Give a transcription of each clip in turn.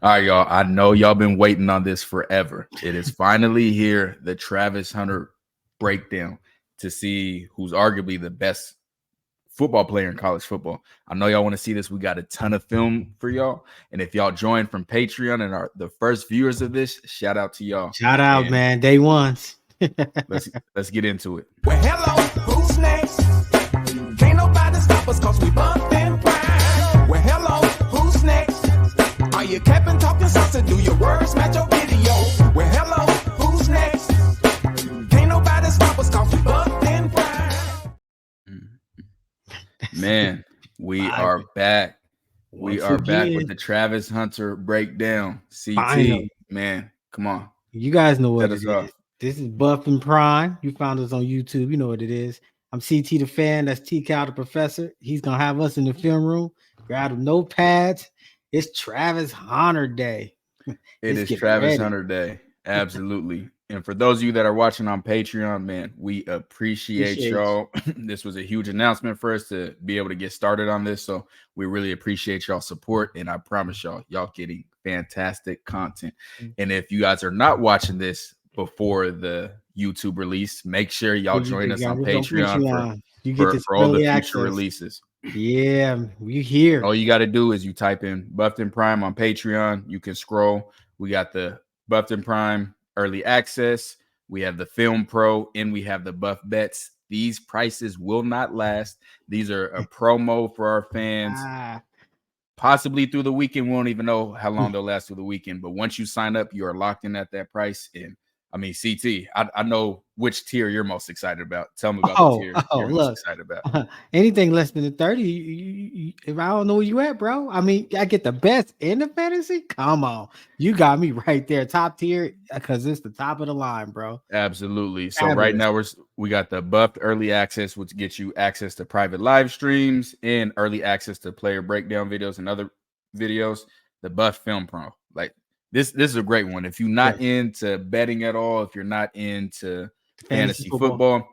All right, y'all. I know y'all been waiting on this forever. It is finally here, the Travis Hunter breakdown to see who's arguably the best football player in college football. I know y'all want to see this. We got a ton of film for y'all. And if y'all join from Patreon and are the first viewers of this, shout out to y'all. Shout out, And man. Day ones. let's get into it. Well, hello, who's next? Can't nobody stop us cause we bumpin' prime. Well, hello, who's next? Are you capping, talking sauce, and do your words match your video? Well, hello, who's next? Can't nobody stop us cause we bumpin' prime. Man, we are back. We are back with the Travis Hunter breakdown. CT, Finally. man, come on. You guys know what Set it us is. off. This is Buff and Prime. You found us on YouTube. You know what it is. I'm CT the fan. That's T Cal the professor. He's gonna have us in the film room. Grab the notepads. It's Travis Hunter Day. It is Travis Hunter Day. Absolutely. And for those of you that are watching on Patreon, man, we appreciate y'all. This was a huge announcement for us to be able to get started on this. So we really appreciate y'all support. And I promise y'all getting fantastic content. And if you guys are not watching this before the YouTube release, make sure y'all join us on Patreon for all the future releases. Yeah, we here. All you got to do is you type in Buffton Prime on Patreon. You can scroll. We got the Buffton Prime early access. We have the Film Pro, and we have the Buff Bets. These prices will not last. These are a promo for our fans. Possibly through the weekend. We won't even know how long they'll last through the weekend. But once you sign up, you are locked in at that price. And I mean, CT, I know which tier you're most excited about. Tell me about the tier you're most excited about. Anything less than 30, if I don't know where you at, bro. I mean, I get the best in the fantasy. Come on. You got me right there. Top tier, because it's the top of the line, bro. Absolutely. So right now we got the buffed early access, which gets you access to private live streams and early access to player breakdown videos and other videos. The buff film pro. Like this is a great one. If you're not into betting at all, if you're not into fantasy football,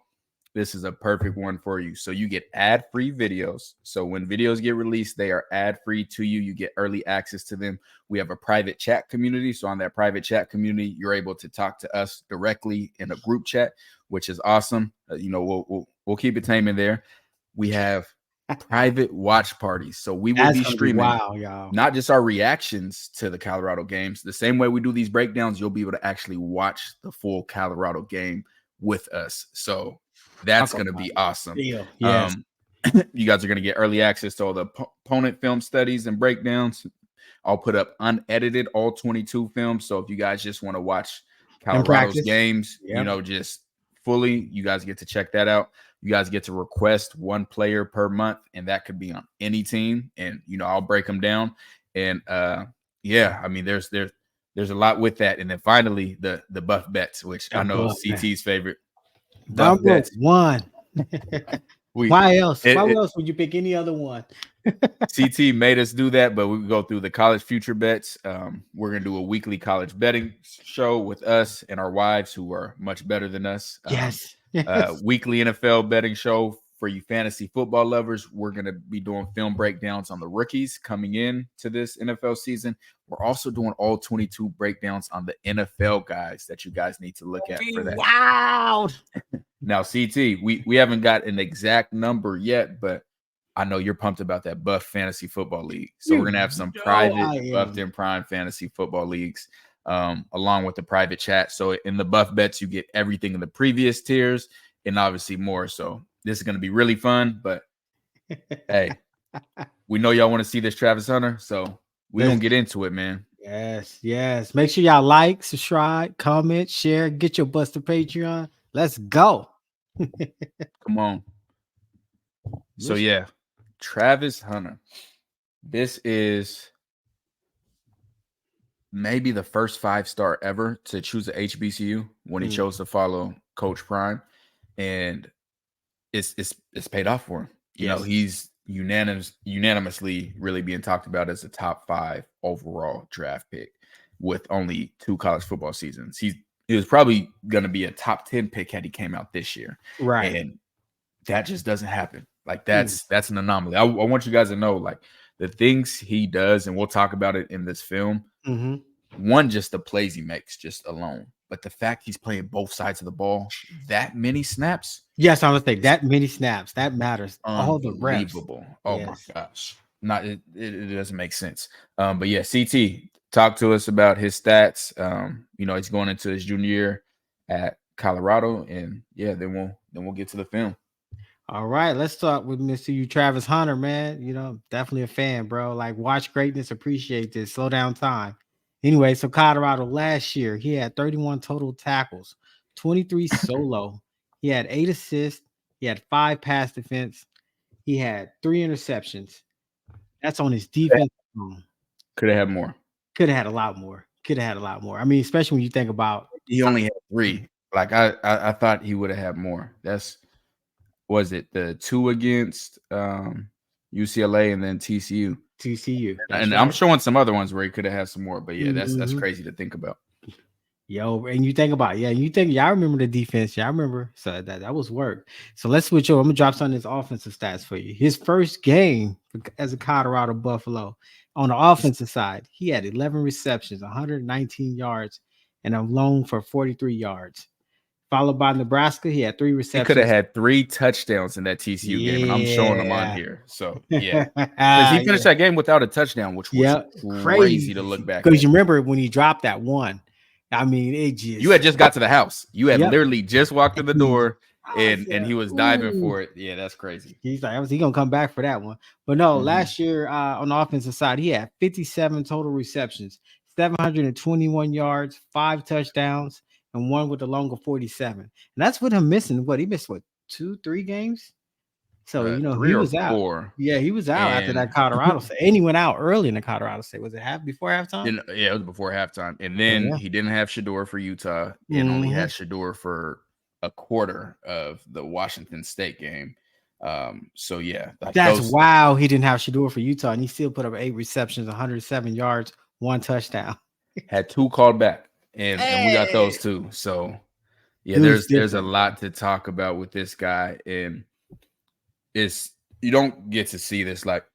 this is a perfect one for you. So you get ad-free videos. So when videos get released, they are ad-free to you. You get early access to them. We have a private chat community. So on that private chat community, you're able to talk to us directly in a group chat, which is awesome. We'll keep it tame in there. We have private watch parties. So we will be streaming not just our reactions to the Colorado games. The same way we do these breakdowns, you'll be able to actually watch the full Colorado game with us. So that's going to be awesome. Yes. You guys are going to get early access to all the opponent film studies and breakdowns. I'll put up unedited all 22 films. So if you guys just want to watch Colorado's games, just fully, you guys get to check that out. You guys get to request one player per month, and that could be on any team. And I'll break them down. And I mean, there's a lot with that. And then finally, the buff bets, which I know is CT's favorite. Buff bets. One. Why else? Why else would you pick any other one? CT made us do that, but we go through the college future bets. We're gonna do a weekly college betting show with us and our wives, who are much better than us. Yes. Weekly NFL betting show for you fantasy football lovers. We're gonna be doing film breakdowns on the rookies coming in to this NFL season. We're also doing all 22 breakdowns on the NFL guys that you guys need to look at for that. Wow. Now, CT, we haven't got an exact number yet, but I know you're pumped about that Buff Fantasy Football League. So we're going to have some private Buffed and Prime Fantasy Football Leagues along with the private chat. So in the Buff Bets, you get everything in the previous tiers and obviously more. So this is going to be really fun. But, hey, we know y'all want to see this Travis Hunter. So we're going to get into it, man. Yes. Make sure y'all like, subscribe, comment, share, get your bus to Patreon. Let's go. Come on. So, yeah, Travis Hunter. This is maybe the first 5-star ever to choose a HBCU when he chose to follow Coach Prime. And it's paid off for him. He's unanimously really being talked about as a top 5 overall draft pick with only 2 college football seasons. He was probably going to be a top 10 pick had he came out this year. Right. And that just doesn't happen. Like that's an anomaly. I want you guys to know, like, the things he does, and we'll talk about it in this film. One, just the plays he makes just alone. But the fact he's playing both sides of the ball, that many snaps. Yes, I would think that many snaps, that matters. All the reps. Unbelievable. Oh my gosh. It doesn't make sense. But yeah, CT, talk to us about his stats. He's going into his junior year at Colorado, and yeah, then we'll get to the film. All right, let's start with Mr. Travis Hunter, man. Definitely a fan, bro. Like, watch greatness, appreciate this, slow down time. Anyway, so Colorado last year, he had 31 total tackles, 23 solo. He had 8 assists. He had 5 pass defense. He had 3 interceptions. That's on his defense. Could have had more. Could have had a lot more. I mean, especially when you think about he only had 3. Like I thought he would have had more. Was it the 2 against UCLA and then TCU? And right. I'm showing some other ones where he could have had some more, but yeah, that's crazy to think about. Yo, and you think about y'all remember the defense. Y'all remember, so that was work. So let's switch over. I'm gonna drop some of his offensive stats for you. His first game as a Colorado Buffalo on the offensive side, he had 11 receptions, 119 yards, and a lone for 43 yards. Followed by Nebraska, he had 3 receptions. He could have had 3 touchdowns in that TCU game, and I'm showing them on here. So yeah, because he finished that game without a touchdown, which was crazy to look back. Because you remember when he dropped that one. I mean, you had just got to the house. You had literally just walked in the door, and he was diving for it. Yeah, that's crazy. He's like, he gonna come back for that one. But no, last year on the offensive side, he had 57 total receptions, 721 yards, 5 touchdowns, and 1 with a long of 47. And that's what him missing. He missed 2-3 games? So he was out. 4. Yeah, he was out after that Colorado State. And he went out early in the Colorado State. Was it before halftime? Yeah, it was before halftime. And then he didn't have Shadur for Utah and only had Shadur for a quarter of the Washington State game. So yeah, that's wow. He didn't have Shadur for Utah, and he still put up 8 receptions, 107 yards, 1 touchdown. Had 2 called back, and we got those too. So yeah, there's a lot to talk about with this guy, and you don't get to see this. Like,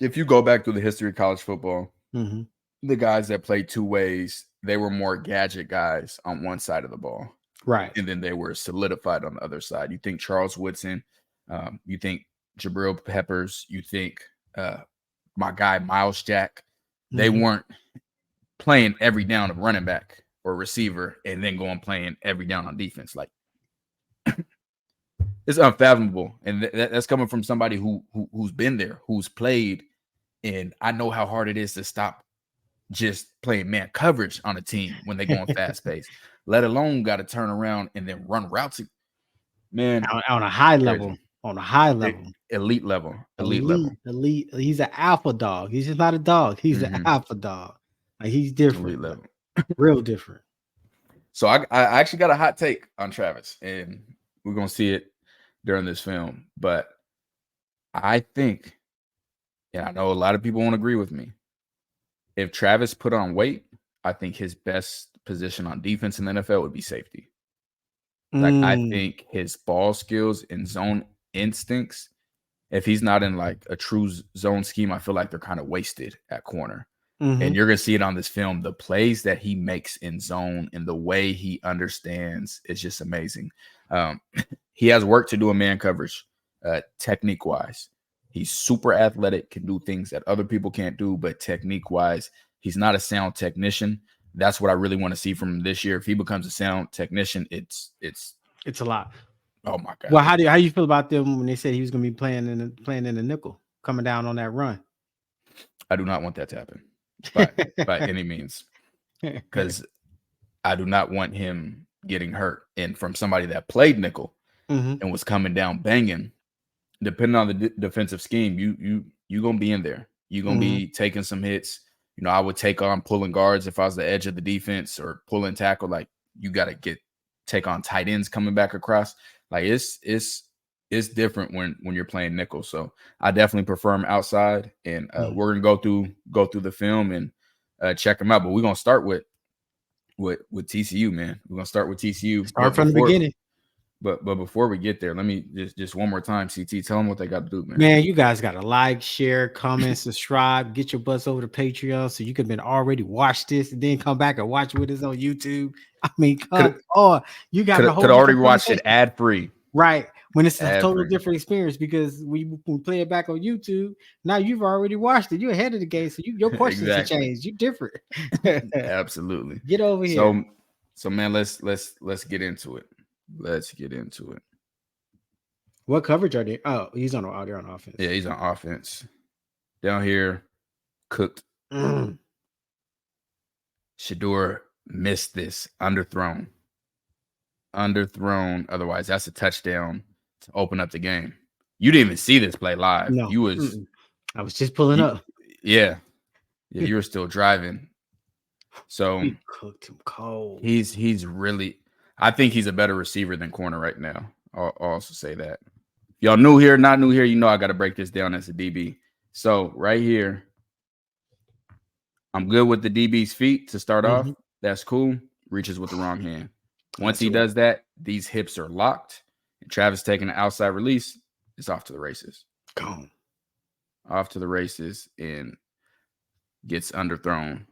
if you go back through the history of college football, the guys that played 2 ways, they were more gadget guys on one side of the ball, right? And then they were solidified on the other side. You think Charles Woodson, you think Jabril Peppers, you think my guy Miles Jack. They weren't playing every down of running back or receiver and then going playing every down on defense. Like, it's unfathomable, and that's coming from somebody who's been there, who's played, and I know how hard it is to stop just playing man coverage on a team when they go on fast pace, let alone got to turn around and then run routes. Man, on a high level, elite level. He's an alpha dog. He's just not a dog. He's an alpha dog. Like, he's different, elite level. Real different. So I actually got a hot take on Travis, and we're gonna see it during this film, but I think, and I know a lot of people won't agree with me, if Travis put on weight, I think his best position on defense in the NFL would be safety. Like, I think his ball skills and zone instincts, if he's not in like a true zone scheme, I feel like they're kind of wasted at corner. And you're going to see it on this film. The plays that he makes in zone and the way he understands is just amazing. He has work to do in man coverage, technique-wise. He's super athletic, can do things that other people can't do, but technique-wise, he's not a sound technician. That's what I really want to see from him this year. If he becomes a sound technician, it's a lot. Oh my God. Well, how do you feel about them when they said he was going to be playing in the nickel, coming down on that run? I do not want that to happen by any means, because I do not want him getting hurt. And from somebody that played nickel and was coming down banging, depending on the defensive scheme, you gonna be in there. You're gonna be taking some hits. I would take on pulling guards if I was the edge of the defense, or pulling tackle. Like, you got to take on tight ends coming back across. Like, it's different when you're playing nickel. So I definitely prefer him outside, and we're gonna go through the film and check him out. But we're gonna start with TCU, man. We're gonna start with TCU. Start from the beginning. But before we get there, let me just one more time, CT, tell them what they got to do, man. Man, you guys got to like, share, comment, subscribe, get your butts over to Patreon so you can been already watch this and then come back and watch with us on YouTube. I mean, come on, you got to could already watch it ad free, right? When it's a ad total free. different experience because we play it back on YouTube. Now you've already watched it. You're ahead of the game, so your questions Exactly. have changed. You're different. Absolutely. Get over here. So man, let's get into it. Let's get into it. What coverage are they? Oh, they're on offense. Yeah, he's on offense. Down here, cooked. Shadur missed this. Underthrown. Otherwise, that's a touchdown to open up the game. You didn't even see this play live. No. You was. I was just pulling up. Yeah. You were still driving. So he cooked him cold. He's really. I think he's a better receiver than corner right now. I'll also say that. Y'all new here, not new here, you know I got to break this down as a DB. So right here, I'm good with the DB's feet to start off. That's cool. Reaches with the wrong hand. Once he does that, these hips are locked. And Travis taking an outside release, it's off to the races. Gone. Off to the races and gets underthrown.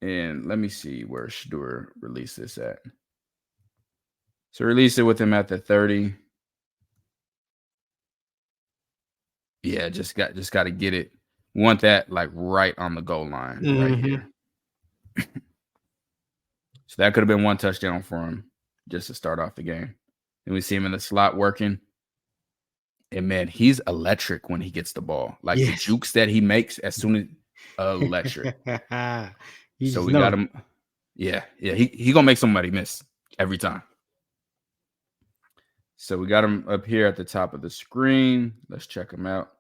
And let me see where Shadur released this at. So release it with him at the 30. Yeah, just got to get it. Want that like right on the goal line right here. So that could have been one touchdown for him just to start off the game. And we see him in the slot working. And man, he's electric when he gets the ball. Like the jukes that he makes as soon as electric. So we got him. Yeah. He gonna make somebody miss every time. So we got him up here at the top of the screen. Let's check him out.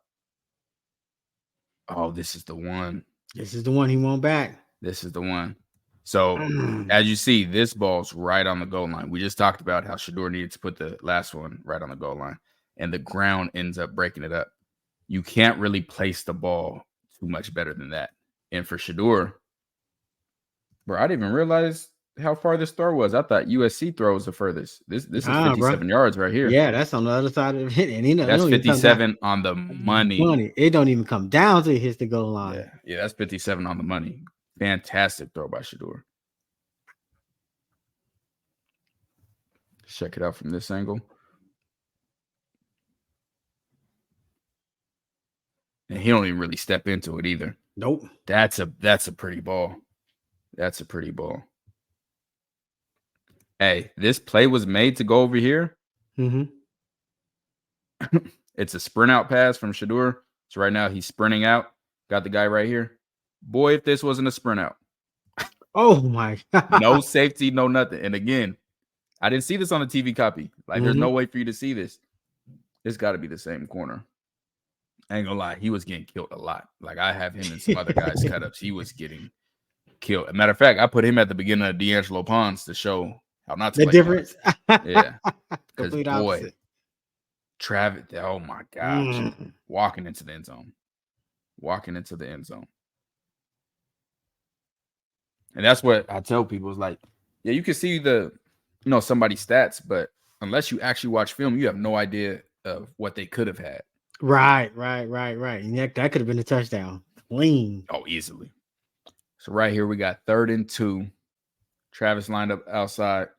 Oh, this is the one. This is the one he won back. This is the one. So as you see, this ball's right on the goal line. We just talked about how Shadur needed to put the last one right on the goal line. And the ground ends up breaking it up. You can't really place the ball too much better than that. And for Shadur, bro, I didn't even realize how far this throw was. I thought USC throw was the furthest. This is 57 yards right here. Yeah, that's on the other side of it. And that's 57 on the money. It don't even come down till it hits the goal line. Yeah, that's 57 on the money. Fantastic throw by Shadur. Check it out from this angle. And he don't even really step into it either. Nope. That's a pretty ball. That's a pretty ball. Hey, this play was made to go over here. It's a sprint out pass from Shadur. So right now he's sprinting out. Got the guy right here. Boy, if this wasn't a sprint out. Oh my God. No safety, no nothing. And again, I didn't see this on the TV copy. Like there's no way for you to see this. It's got to be the same corner. I ain't gonna lie, he was getting killed a lot. Like I have him and some other guys cut ups. He was getting killed. As a matter of fact, I put him at the beginning of D'Angelo Pons to show how not to the difference. Yeah. Because boy, Travis, oh my gosh. Walking into the end zone. And that's what I tell people is like, yeah, you can see somebody's stats, but unless you actually watch film, you have no idea of what they could have had. Right. And that could have been a touchdown. Clean. Oh, easily. So right here, we got 3rd and 2. Travis lined up outside.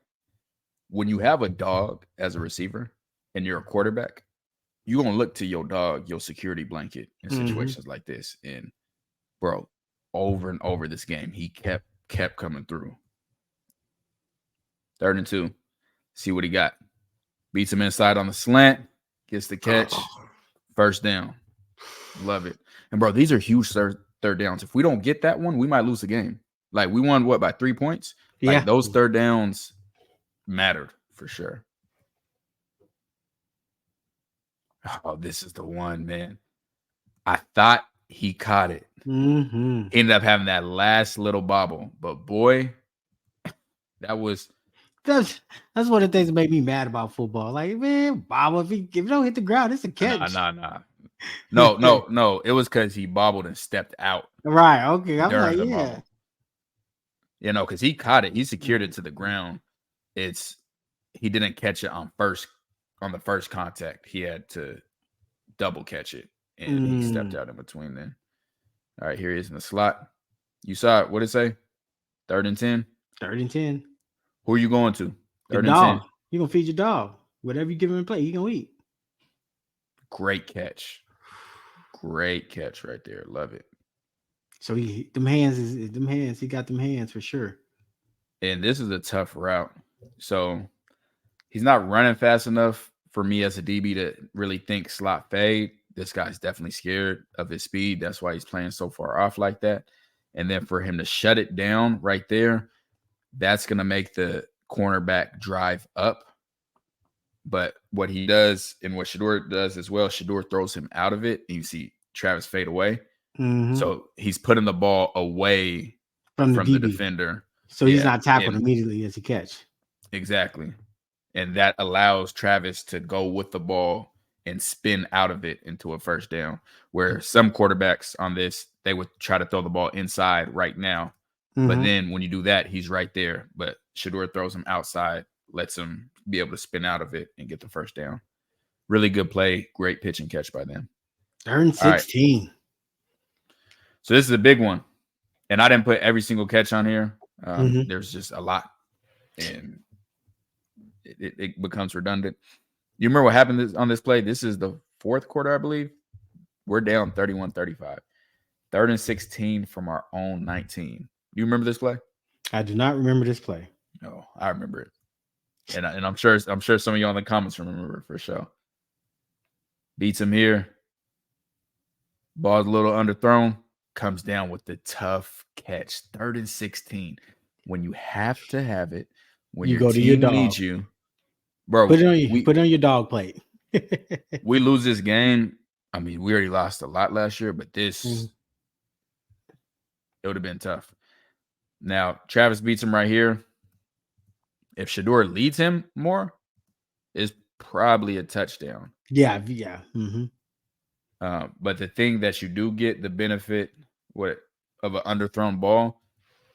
When you have a dog as a receiver and you're a quarterback, you're going to look to your dog, your security blanket in situations like this. And, bro, over and over this game, he kept coming through. 3rd and 2. See what he got. Beats him inside on the slant. Gets the catch. First down. Love it. And, bro, these are huge third downs. If we don't get that one, we might lose the game. Like, we won, by 3 points? Like, those third downs mattered for sure. Oh, this is the one, man. I thought he caught it. Ended up having that last little bobble. But, boy, that's one of the things that make me mad about football. Like, man, bobble, if you don't hit the ground, it's a catch. Nah. No. It was because he bobbled and stepped out. Right. Okay. I'm like, yeah. Bobble. Because he caught it. He secured it to the ground. It's he didn't catch it on the first contact. He had to double catch it, and he stepped out in between then. All right, here he is in the slot. You saw it. What did it say? 3rd and 10? 3rd and 10. Who are you going to? 3rd and 10. You're going to feed your dog. Whatever you give him a play, he's going to eat. Great catch. Great catch right there. Love it. So he got them hands for sure. And this is a tough route. So he's not running fast enough for me as a DB to really think slot fade. This guy's definitely scared of his speed. That's why he's playing so far off like that. And then for him to shut it down right there, that's going to make the cornerback drive up. But what he does and what Shadur does as well, Shadur throws him out of it. And you see Travis fade away. Mm-hmm. So he's putting the ball away from the defender. So he's not tackled immediately as he catch. Exactly. And that allows Travis to go with the ball and spin out of it into a first down, where some quarterbacks on this, they would try to throw the ball inside right now. Mm-hmm. But then when you do that, he's right there. But Shadur throws him outside, lets him be able to spin out of it and get the first down. Really good play. Great pitch and catch by them. 3rd and 16. Right. So this is a big one. And I didn't put every single catch on here. There's just a lot. And it becomes redundant. You remember what happened on this play? This is the 4th quarter, I believe. We're down 31-35. 3rd and 16 from our own 19. Do you remember this play? I do not remember this play. No, I remember it. And I'm sure some of you in the comments remember it for sure. Beats him here. Ball's a little underthrown. Comes down with the tough catch. 3rd and 16. When you have to have it, when you your go to team your dog. needs you. Bro, put it on your dog plate. We lose this game. I mean, we already lost a lot last year, but this it would have been tough. Now, Travis beats him right here. If Shadur leads him more, it's probably a touchdown. Yeah. Mm-hmm. But the thing that you do get the benefit of an underthrown ball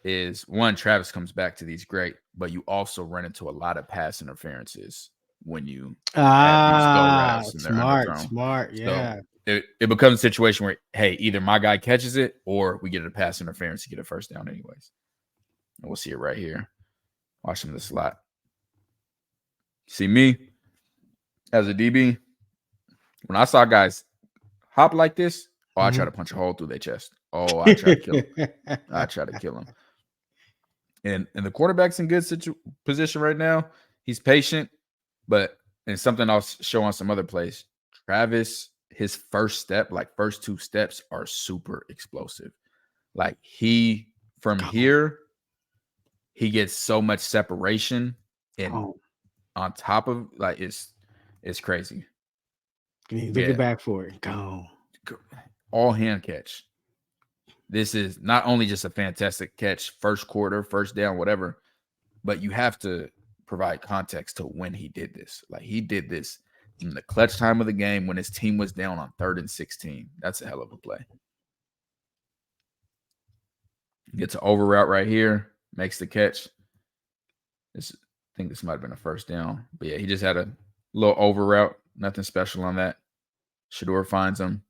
is, one, Travis comes back to these great, but you also run into a lot of pass interferences when you have these go routes and they're underthrown. Smart, yeah. So it becomes a situation where, hey, either my guy catches it or we get a pass interference to get a first down anyways. And we'll see it right here. Watch him in the slot. See me as a DB, when I saw guys hop like this, I try to punch a hole through their chest. I try to kill him. I try to kill him. And the quarterback's in good position right now. He's patient, and something I'll show on some other plays. Travis, his first 2 steps are super explosive. Like from here, he gets so much separation, and on top of it's crazy. Looking back for it. Go. All hand catch. This is not only just a fantastic catch, first quarter, first down, whatever, but you have to provide context to when he did this. Like, he did this in the clutch time of the game when his team was down on 3rd and 16. That's a hell of a play. Gets an over route right here, makes the catch. I think this might have been a first down. But yeah, he just had a little over route. Nothing special on that. Shadur finds him.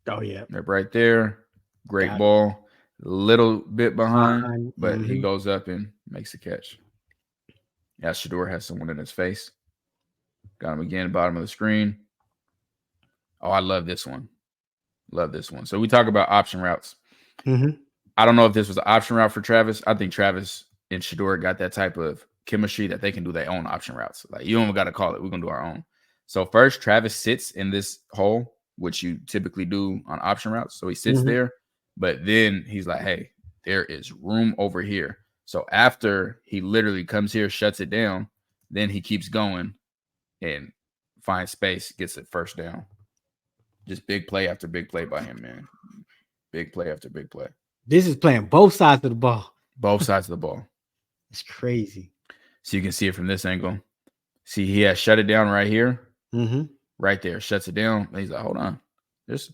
Oh, yeah. They're right there. Great ball. A little bit behind, but he goes up and makes the catch. Yeah, Shadur has someone in his face. Got him again, bottom of the screen. Oh, I love this one. Love this one. So we talk about option routes. I don't know if this was an option route for Travis. I think Travis and Shadur got that type of chemistry that they can do their own option routes. Like, you don't even got to call it. We're going to do our own. So first, Travis sits in this hole, which you typically do on option routes. So he sits there, but then he's like, hey, there is room over here. So after he literally comes here, shuts it down, then he keeps going and finds space, gets it first down. Just big play after big play by him, man. Big play after big play. This is playing both sides of the ball. Both sides of the ball. It's crazy. So you can see it from this angle. See, he has shut it down right here. Right there. Shuts it down. And he's like, hold on. There's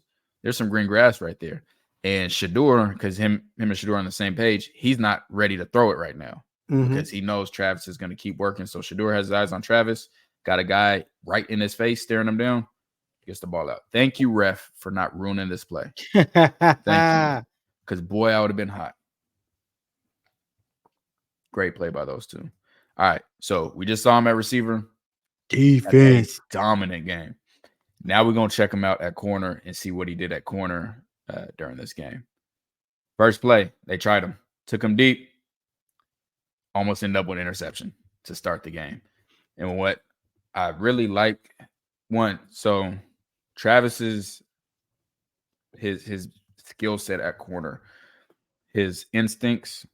some green grass right there. And Shadur, because him and Shadur are on the same page, he's not ready to throw it right now because he knows Travis is going to keep working. So Shadur has his eyes on Travis, got a guy right in his face, staring him down, gets the ball out. Thank you, ref, for not ruining this play. Thank you. Because, boy, I would have been hot. Great play by those two. All right, so we just saw him at receiver. Defense. Dominant game. Now we're going to check him out at corner and see what he did at corner during this game. First play, they tried him. Took him deep. Almost ended up with an interception to start the game. And what I really like, so Travis's his skill set at corner, his instincts,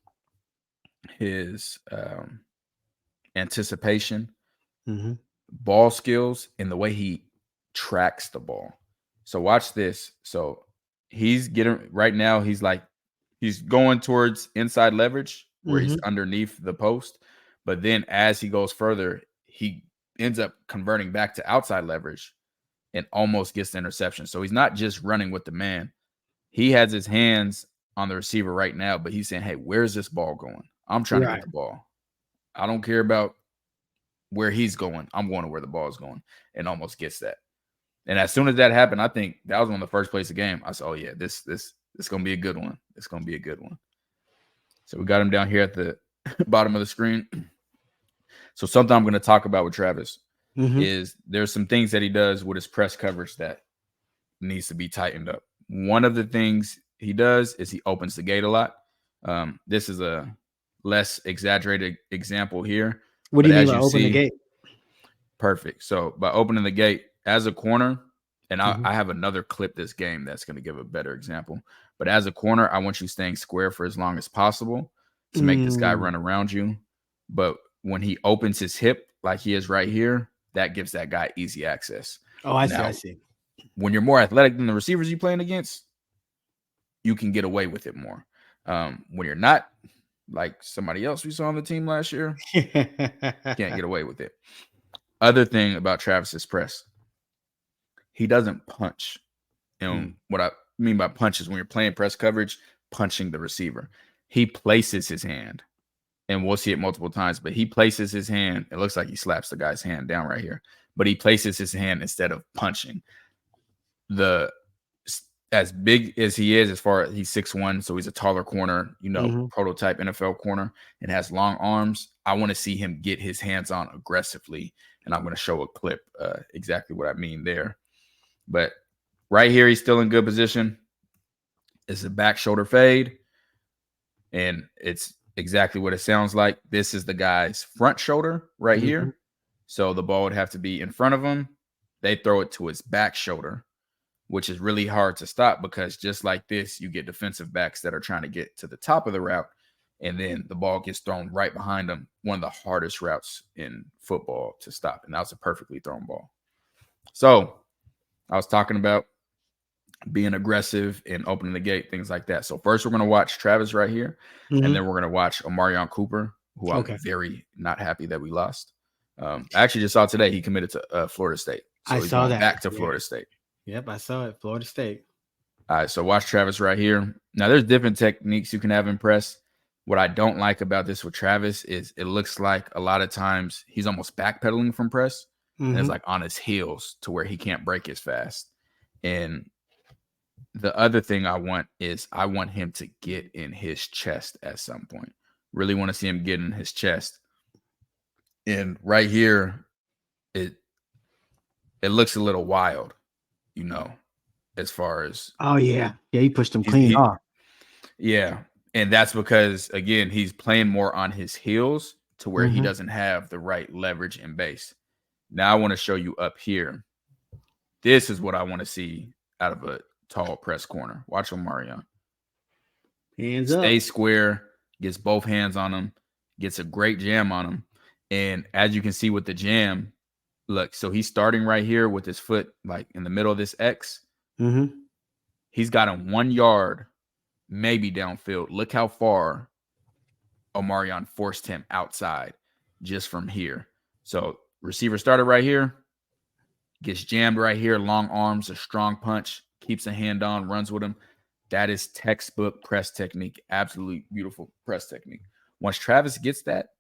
his anticipation, ball skills, and the way he tracks the ball. So watch this. So he's getting right now, he's going towards inside leverage where he's underneath the post. But then as he goes further, he ends up converting back to outside leverage and almost gets the interception. So he's not just running with the man. He has his hands on the receiver right now, but he's saying, hey, where's this ball going? I'm trying to get the ball. I don't care about where he's going. I'm going to where the ball is going, and almost gets that. And as soon as that happened, I think that was one of the first plays of the game. I said, oh, yeah, this is going to be a good one. It's going to be a good one. So we got him down here at the bottom of the screen. So something I'm going to talk about with Travis is there's some things that he does with his press coverage that needs to be tightened up. One of the things he does is he opens the gate a lot. This is a less exaggerated example here. What do you mean by open the gate? Perfect. So by opening the gate as a corner, and I have another clip this game that's going to give a better example. But as a corner, I want you staying square for as long as possible to make this guy run around you. But when he opens his hip like he is right here, that gives that guy easy access. Oh, I see. When you're more athletic than the receivers you're playing against, you can get away with it more. When you're not, like somebody else we saw on the team last year, can't get away with it. Other thing about Travis's press, he doesn't punch. And what I mean by punch is when you're playing press coverage, punching the receiver. He places his hand, and we'll see it multiple times, but he places his hand. It looks like he slaps the guy's hand down right here, but he places his hand instead of punching. As big as he is, as far as he's 6'1", so he's a taller corner, prototype NFL corner, and has long arms. I want to see him get his hands on aggressively, and I'm going to show a clip exactly what I mean there. But right here, he's still in good position. It's a back shoulder fade, and it's exactly what it sounds like. This is the guy's front shoulder right here. So the ball would have to be in front of him. They throw it to his back shoulder, which is really hard to stop because just like this, you get defensive backs that are trying to get to the top of the route, and then the ball gets thrown right behind them. One of the hardest routes in football to stop, and that was a perfectly thrown ball. So I was talking about being aggressive and opening the gate, things like that. So first we're going to watch Travis right here, and then we're going to watch Omarion Cooper, who I'm very not happy that we lost. I actually just saw today he committed to Florida State. So I saw that. Back to Florida State. Yep, I saw it. Florida State. All right, so watch Travis right here. Now, there's different techniques you can have in press. What I don't like about this with Travis is it looks like a lot of times he's almost backpedaling from press. And it's like on his heels to where he can't break as fast. And the other thing I want him to get in his chest at some point. Really want to see him get in his chest. And right here, it looks a little wild, as far as. Oh, yeah. Yeah, he pushed him clean off. Yeah. And that's because, again, he's playing more on his heels to where he doesn't have the right leverage and base. Now I want to show you up here. This is what I want to see out of a tall press corner. Watch Omarion. Hands up. Stay square, gets both hands on him, gets a great jam on him. And as you can see with the jam, look, so he's starting right here with his foot like in the middle of this X. He's got him 1 yard, maybe downfield. Look how far Omarion forced him outside just from here. So receiver started right here, gets jammed right here, long arms, a strong punch, keeps a hand on, runs with him. That is textbook press technique. Absolutely beautiful press technique. Once Travis gets that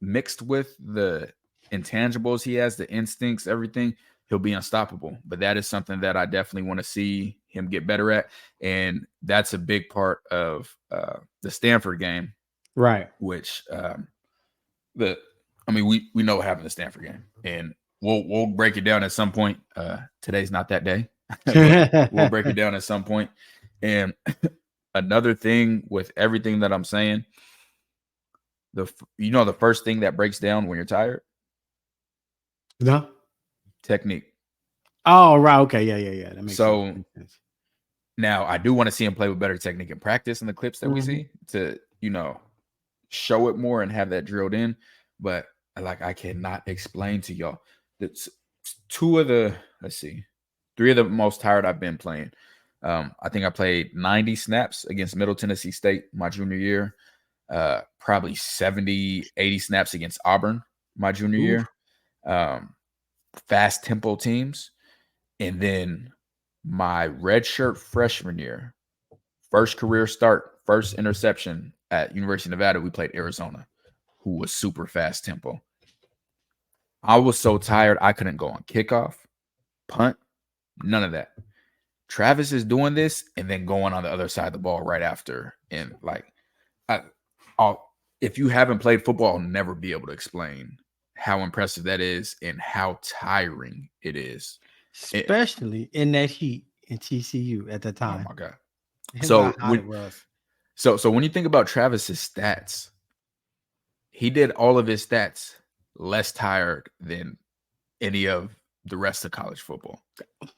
mixed with the intangibles he has, the instincts, everything, he'll be unstoppable. But that is something that I definitely want to see him get better at. And that's a big part of the Stanford game. Right. Which we know what happened in the Stanford game. And we'll break it down at some point. Today's not that day. We'll break it down at some point. And another thing with everything that I'm saying, the first thing that breaks down when you're tired? No. Technique. Oh, right. Okay. Yeah. That makes sense. Now I do want to see him play with better technique in practice in the clips that we see to, show it more and have that drilled in. But I cannot explain to y'all. That's three of the most tired I've been playing. I think I played 90 snaps against Middle Tennessee State my junior year. Probably 70, 80 snaps against Auburn my junior year. Fast tempo teams. And then my redshirt freshman year, first career start, first interception at University of Nevada, we played Arizona, who was super fast tempo. I was so tired, I couldn't go on kickoff, punt, none of that. Travis is doing this and then going on the other side of the ball right after. And if you haven't played football, I'll never be able to explain how impressive that is and how tiring it is. Especially in that heat in TCU at the time. Oh my God. So when you think about Travis's stats, he did all of his stats less tired than any of the rest of college football.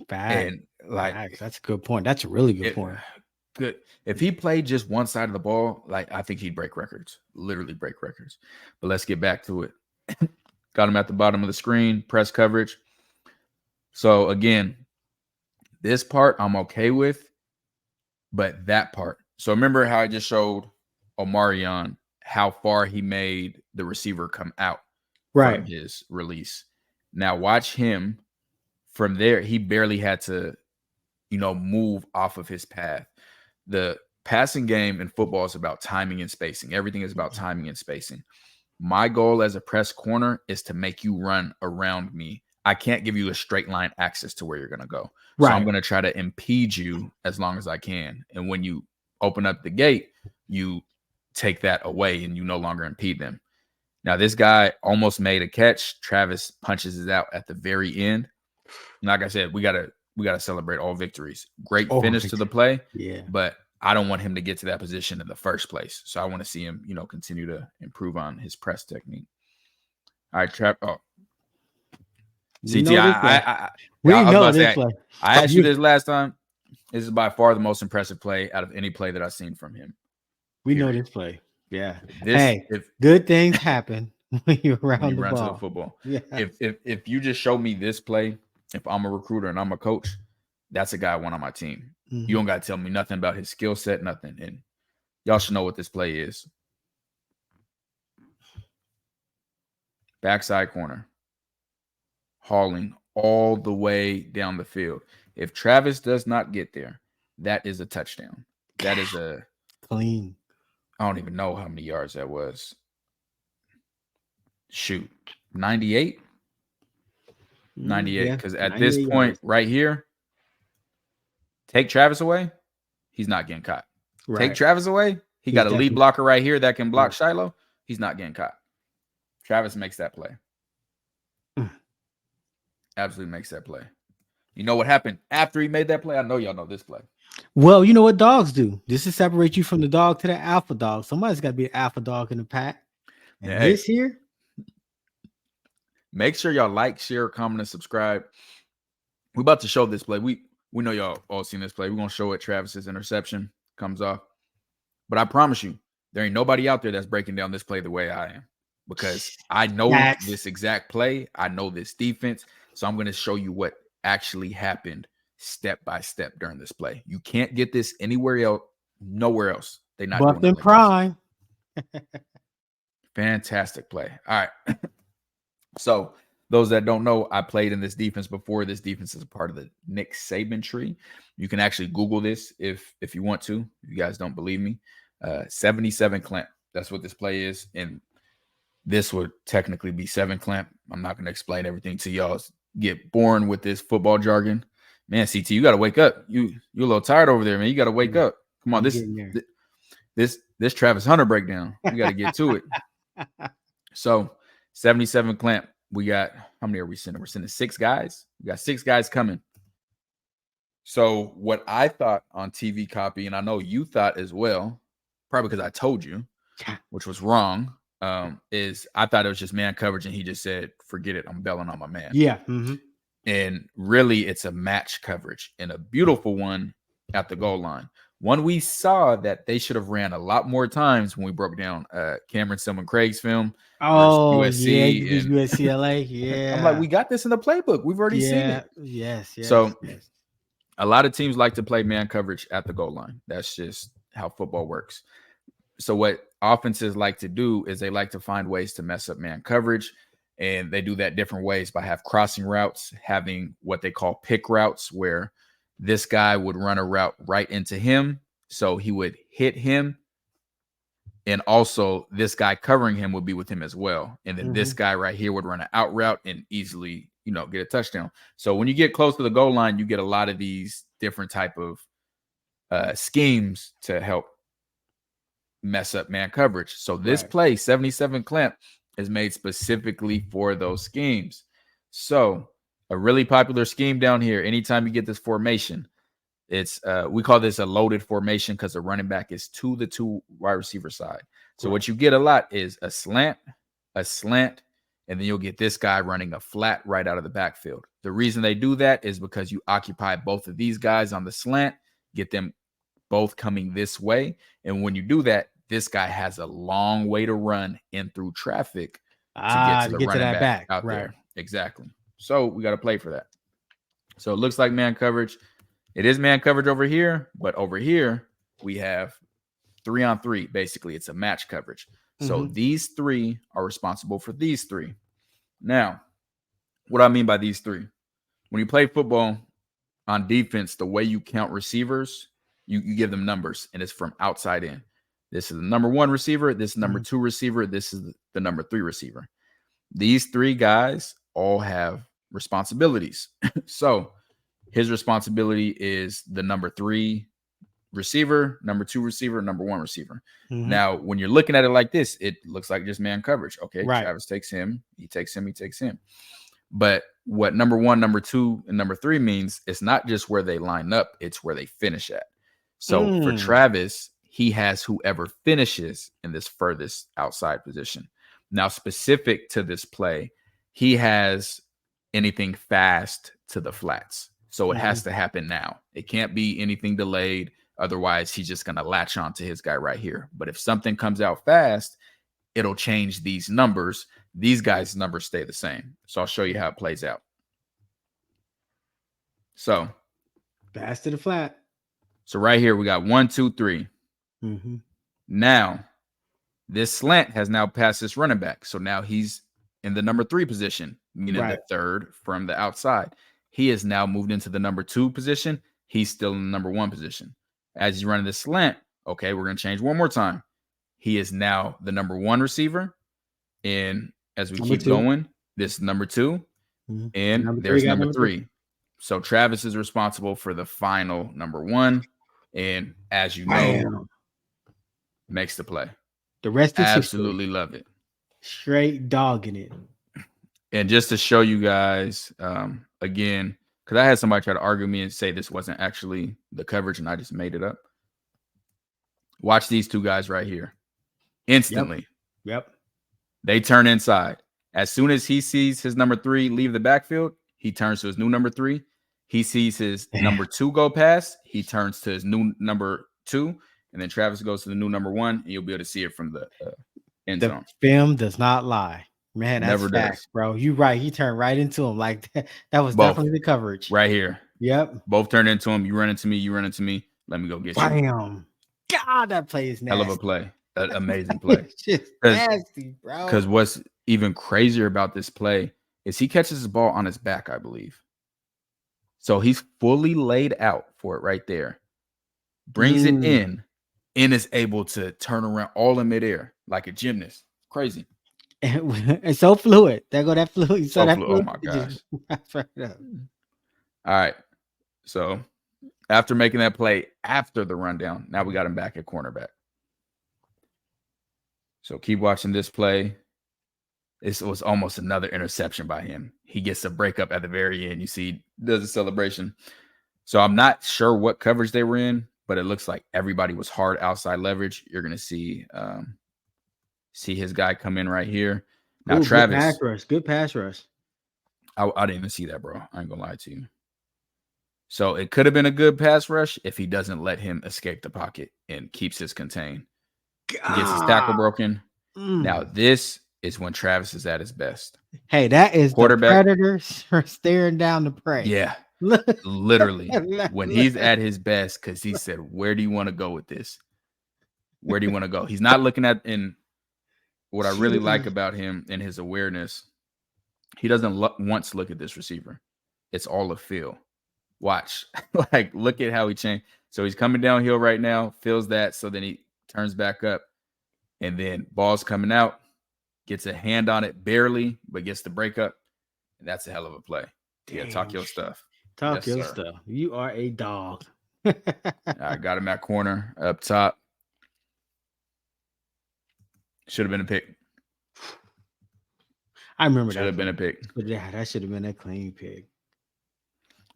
And that's a good point. That's a really good point. Good. If he played just one side of the ball, I think he'd break records, literally break records. But let's get back to it. Got him at the bottom of the screen, press coverage. So again, this part I'm okay with, but that part. So remember how I just showed Omarion how far he made the receiver come out from his release. Now watch him from there. He barely had to, move off of his path. The passing game in football is about timing and spacing. Everything is about timing and spacing. My goal as a press corner is to make you run around me. I can't give you a straight line access to where you're going to go. Right. So I'm going to try to impede you as long as I can. And when you open up the gate, you take that away and you no longer impede them. Now, this guy almost made a catch. Travis punches it out at the very end. Like I said, we gotta celebrate all victories. Great finish to the play. Yeah. But I don't want him to get to that position in the first place. So I want to see him, continue to improve on his press technique. All right, Trap. Oh, CT, I asked you this last time. This is by far the most impressive play out of any play that I've seen from him. We know this play. Yeah. Good things happen when you're around the ball. To the football. Yeah. If you just show me this play, if I'm a recruiter and I'm a coach, that's a guy I want on my team. Mm-hmm. You don't got to tell me nothing about his skill set, nothing. And y'all should know what this play is. Backside corner. Hauling all the way down the field. If Travis does not get there, that is a touchdown. That is a clean. I don't even know how many yards that was. Shoot. 98? 98. Because at this point right here, take Travis away, he's not getting caught. Right. Take Travis away, he got a lead blocker right here that can block Shiloh. He's not getting caught. Travis makes that play. Absolutely makes that play. You know what happened after he made that play? I know y'all know this play. Well, you know what dogs do. This is separate you from the dog to the alpha dog. Somebody's got to be an alpha dog in the pack. And this here. Make sure y'all like, share, comment, and subscribe. We're about to show this play. We know y'all all seen this play. We're going to show it. Travis's interception comes off. But I promise you, there ain't nobody out there that's breaking down this play the way I am. Because I know this exact play. I know this defense. So I'm going to show you what actually happened step by step during this play. You can't get this anywhere else, nowhere else. They're not doing it. Prime. Fantastic play. All right. So those that don't know, I played in this defense before. This defense is a part of the Nick Saban tree. You can actually Google this if you want to. If you guys don't believe me. 77 clamp. That's what this play is. And this would technically be 7 clamp. I'm not going to explain everything to y'all. Get born with this football jargon. Man, CT, you got to wake up. You're a little tired over there, man. You got to wake up. Come on, this Travis Hunter breakdown. We got to get to it. So 77 clamp. We got, how many are we sending? We're sending 6 guys. We got 6 guys coming. So what I thought on TV copy, and I know you thought as well, probably because I told you, which was wrong, is I thought it was just man coverage, and he just said, forget it, I'm bailing on my man. Yeah. And really, it's a match coverage and a beautiful one at the goal line. One we saw that they should have ran a lot more times when we broke down Cameron Silman Craig's film. Oh, USC yeah, UCLA. Yeah. I'm like, we got this in the playbook. We've already seen it. Yes. So a lot of teams like to play man coverage at the goal line. That's just how football works. So what offenses like to do is they like to find ways to mess up man coverage. And they do that different ways by crossing routes, having what they call pick routes, where this guy would run a route right into him. So he would hit him. And also this guy covering him would be with him as well. And then this guy right here would run an out route and easily, get a touchdown. So when you get close to the goal line, you get a lot of these different type of schemes to help mess up man coverage. So this play, 77 clamp, is made specifically for those schemes. So a really popular scheme down here, anytime you get this formation, it's we call this a loaded formation because the running back is to the 2 wide receiver side. So what you get a lot is a slant, and then you'll get this guy running a flat right out of the backfield. The reason they do that is because you occupy both of these guys on the slant, get them both coming this way. And when you do that, this guy has a long way to run in through traffic to get to the running back out there. Exactly. So we got to play for that. So it looks like man coverage. It is man coverage over here, but over here we have 3-on-3. Basically, it's a match coverage. So these 3 are responsible for these 3. Now, what I mean by these 3, when you play football on defense, the way you count receivers, you give them numbers, and it's from outside in. This is the number 1 receiver. This is number 2 receiver. This is the number 3 receiver. These 3 guys all have responsibilities. So his responsibility is the number 3 receiver, number 2 receiver, number 1 receiver. Now, when you're looking at it like this, it looks like just man coverage. Okay, Travis takes him. He takes him. He takes him. But what number 1, number 2, and number 3 means, it's not just where they line up. It's where they finish at. So for Travis, he has whoever finishes in this furthest outside position. Now, specific to this play, he has anything fast to the flats. So it has to happen now. It can't be anything delayed. Otherwise, he's just going to latch on to his guy right here. But if something comes out fast, it'll change these numbers. These guys' numbers stay the same. So I'll show you how it plays out. So fast to the flat. So right here, we got 1, 2, 3. Now, this slant has now passed this running back. So now he's in the number 3 position, meaning the 3rd from the outside. He is now moved into the number 2 position. He's still in the number 1 position. As he's running this slant, okay, we're going to change one more time. He is now the number 1 receiver. And as we keep going, this is number 2. And there's number 3. So Travis is responsible for the final number 1. And as you know, makes the play. The rest is absolutely love it. Straight dogging it. And just to show you guys, again, because I had somebody try to argue me and say this wasn't actually the coverage and I just made it up. Watch these 2 guys right here. Instantly. Yep. They turn inside. As soon as he sees his number 3 leave the backfield, he turns to his new number 3. He sees his number 2 go past. He turns to his new number 2. And then Travis goes to the new number 1. And you'll be able to see it from the end zone. The film does not lie. Man, that's never facts, does. Bro. You're right. He turned right into him. Like that was definitely the coverage. Right here. Yep. Both turned into him. You run into me. You run into me. Let me go get you. Bam. God, that play is nasty. Hell of a play. An amazing play. It's just nasty, bro. Because what's even crazier about this play is he catches the ball on his back, I believe. So he's fully laid out for it right there. Brings it in and is able to turn around all in midair like a gymnast. Crazy. It's so fluid. There go that fluid. You saw that fluid. fluid? Oh my gosh. Right up. All right. So after making that play after the rundown, now we got him back at cornerback. So keep watching this play. This was almost another interception by him. He gets a breakup at the very end. You see, does a celebration. So I'm not sure what coverage they were in, but it looks like everybody was hard outside leverage. You're going to see his guy come in right here. Now, Travis. Good pass rush. I didn't even see that, bro. I ain't going to lie to you. So it could have been a good pass rush if he doesn't let him escape the pocket and keeps his contain. He gets his tackle broken. Now, this is when Travis is at his best. Hey, that is quarterback. The predator staring down the prey. Yeah, literally. When he's at his best, because he said, where do you want to go with this? Where do you want to go? He's not looking at, in what I really like about him and his awareness, he doesn't once look at this receiver. It's all a feel. Watch. Like, look at how he changed. So he's coming downhill right now, feels that, so then he turns back up, and then ball's coming out, gets a hand on it barely, but gets the breakup, and that's a hell of a play. Yeah, talk your stuff. Talk your stuff. You are a dog. I got him at corner up top. Should have been a pick. I remember that. Should have been a pick. Yeah, that should have been a clean pick.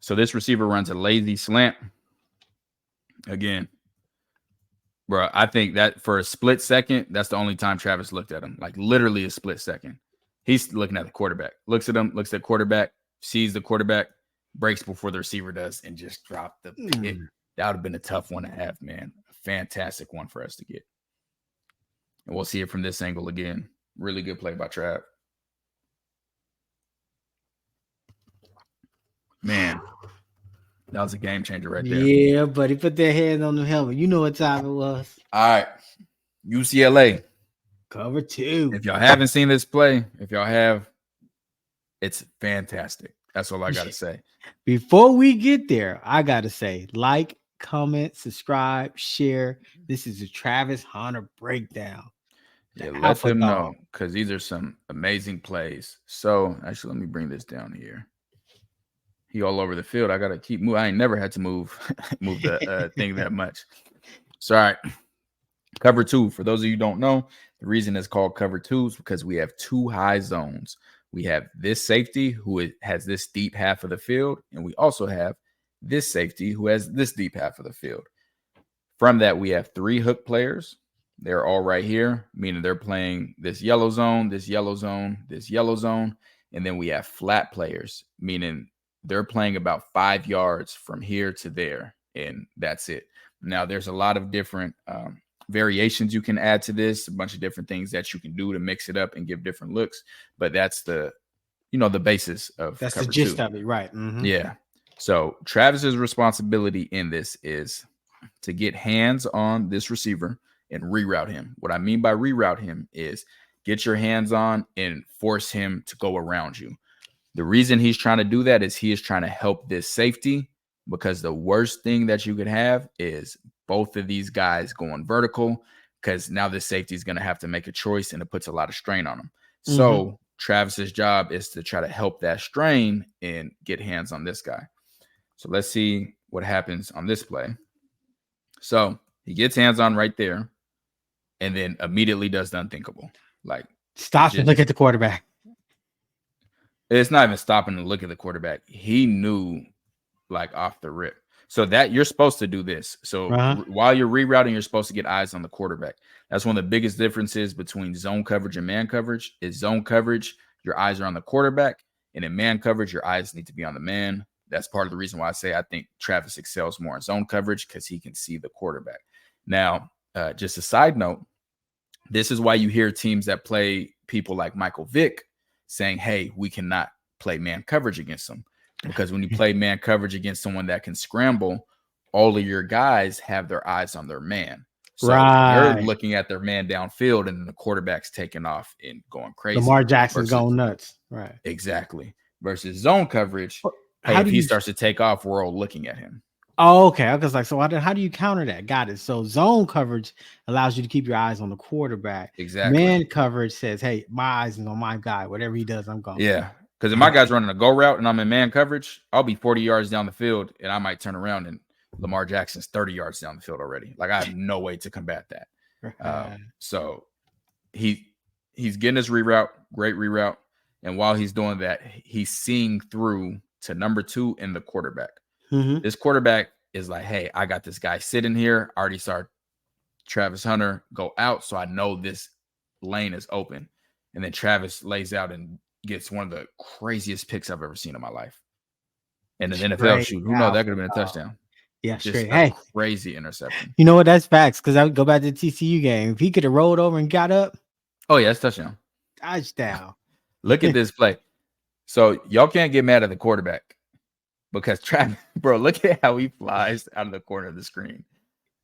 So this receiver runs a lazy slant. Again, bro, I think that for a split second, that's the only time Travis looked at him. Like, literally a split second. He's looking at the quarterback. Looks at him, looks at quarterback, sees the quarterback, breaks before the receiver does, and just dropped the pick. That would have been a tough one to have, man. A fantastic one for us to get. And we'll see it from this angle again. Really good play by Trav. Man, that was a game changer right there. Yeah, buddy. Put their hands on the helmet. You know what time it was. All right. UCLA. Cover 2. If y'all haven't seen this play, if y'all have, it's fantastic. That's all I got to say. Before we get there, I got to say, like, comment, subscribe, share. This is a Travis Hunter breakdown. Yeah, let them know, because these are some amazing plays. So, actually, let me bring this down here. He all over the field. I got to keep moving. I ain't never had to move the thing that much. So, all right. Cover 2. For those of you who don't know, the reason it's called cover 2 is because we have 2 high zones. We have this safety who has this deep half of the field, and we also have this safety who has this deep half of the field. From that, we have 3 hook players. They're all right here, meaning they're playing this yellow zone, this yellow zone, this yellow zone. And then we have flat players, meaning they're playing about 5 yards from here to there, and that's it. Now, there's a lot of different variations you can add to this, a bunch of different things that you can do to mix it up and give different looks. But that's the basis of that's cover the gist 2. of it, right? Mm-hmm. Yeah. So Travis's responsibility in this is to get hands on this receiver and reroute him. What I mean by reroute him is get your hands on and force him to go around you. The reason he's trying to do that is he is trying to help this safety, because the worst thing that you could have is both of these guys going vertical, because now the safety is going to have to make a choice, and it puts a lot of strain on him. Mm-hmm. So Travis's job is to try to help that strain and get hands on this guy. So let's see what happens on this play. So he gets hands on right there, and then immediately does the unthinkable. Like, stop and look at the quarterback. It's not even stopping to look at the quarterback. He knew, like, off the rip. So that you're supposed to do this. So while you're rerouting, you're supposed to get eyes on the quarterback. That's one of the biggest differences between zone coverage and man coverage. Is zone coverage, your eyes are on the quarterback, and in man coverage, your eyes need to be on the man. That's part of the reason why I say I think Travis excels more in zone coverage, because he can see the quarterback. Now, just a side note, this is why you hear teams that play people like Michael Vick saying, hey, we cannot play man coverage against them. Because when you play man coverage against someone that can scramble, all of your guys have their eyes on their man. So they're Right. looking at their man downfield, and the quarterback's taking off and going crazy. Lamar Jackson's going nuts. Right. Exactly. Versus zone coverage. Hey, How if do he you? starts to take off, we're all looking at him. Oh, okay. I was like, so how do you counter that? Got it. So zone coverage allows you to keep your eyes on the quarterback. Exactly. Man coverage says, hey, my eyes is on my guy. Whatever he does, I'm going. Yeah. Because if my guy's running a go route and I'm in man coverage, I'll be 40 yards down the field, and I might turn around and Lamar Jackson's 30 yards down the field already. Like, I have no way to combat that. So he's getting his reroute, great reroute. And while he's doing that, he's seeing through to number 2 in the quarterback. Mm-hmm. This quarterback is like, hey, I got this guy sitting here. I already saw Travis Hunter go out, so I know this lane is open. And then Travis lays out and gets one of the craziest picks I've ever seen in my life. And an NFL shoot, who knows? That could have been a touchdown. Yeah, just straight. Hey, crazy interception. You know what? That's facts. Because I would go back to the TCU game. If he could have rolled over and got up, oh yeah, it's touchdown. Touchdown. Look at this play. So y'all can't get mad at the quarterback because Travis, bro, look at how he flies out of the corner of the screen.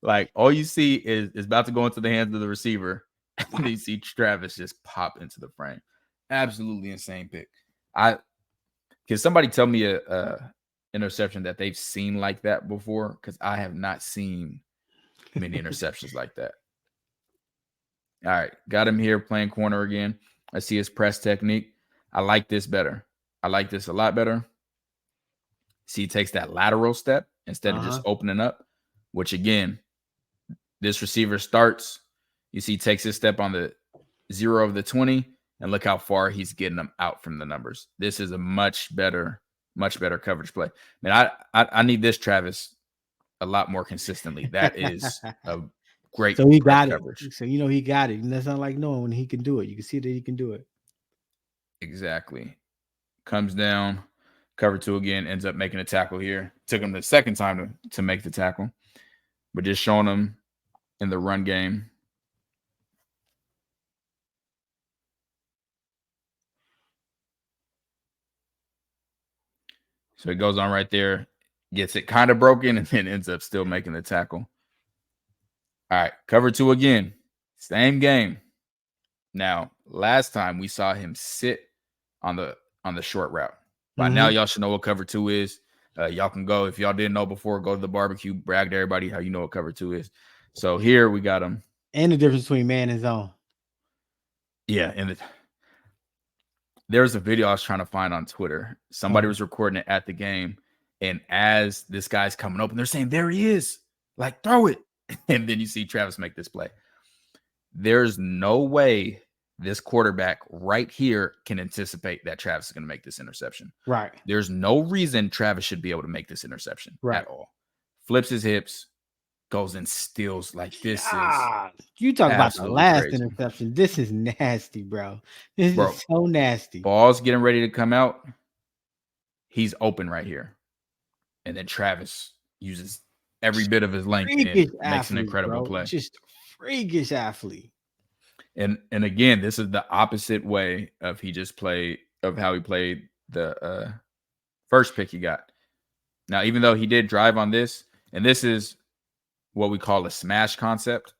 Like, all you see is about to go into the hands of the receiver, and you see Travis just pop into the frame. Absolutely insane pick. Can somebody tell me a interception that they've seen like that before? Because I have not seen many interceptions like that. All right, got him here playing corner again. I see his press technique. I like this better. I like this a lot better. See, he takes that lateral step instead of just opening up, which again, this receiver starts. You see, he takes his step on the 0 of the 20, and look how far he's getting them out from the numbers. This is a much better coverage play. Man, I need this Travis a lot more consistently. That is a great. So he got coverage. it. So he got it, and that's not like knowing when he can do it. You can see that he can do it. Exactly. Comes down, cover 2 again, ends up making a tackle here. Took him the second time to make the tackle, but just showing him in the run game. So he goes on right there, gets it kind of broken, and then ends up still making the tackle. All right, cover 2 again. Same game. Now, last time we saw him sit on the short route. By now, y'all should know what cover 2 is. Y'all can go. If y'all didn't know before, go to the barbecue, brag to everybody how you know what cover 2 is. So here we got him. And the difference between man and zone. Yeah, and there's a video I was trying to find on Twitter. Somebody was recording it at the game, and as this guy's coming open, they're saying, there he is. Like, throw it. And then you see Travis make this play. There's no way this quarterback right here can anticipate that Travis is going to make this interception. Right. There's no reason Travis should be able to make this interception at all. Flips his hips, goes and steals. Like, this is. You talk about the last crazy. interception. This is nasty, bro. This is so nasty. Ball's getting ready to come out. He's open right here. And then Travis uses every bit of his length and makes an incredible play. Just freakish athlete. And again, this is the opposite way of how he played the first pick he got. Now, even though he did drive on this, and this is what we call a smash concept.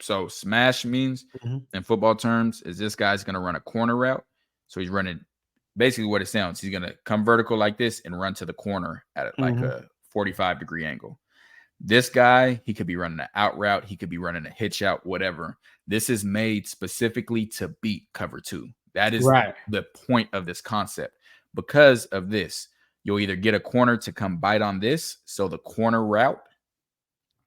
So smash means in football terms is this guy's going to run a corner route. So he's running basically what it sounds. He's going to come vertical like this and run to the corner at like a 45-degree angle. This guy, he could be running an out route. He could be running a hitch out, whatever. This is made specifically to beat cover 2. That is the point of this concept. Because of this, you'll either get a corner to come bite on this, so the corner route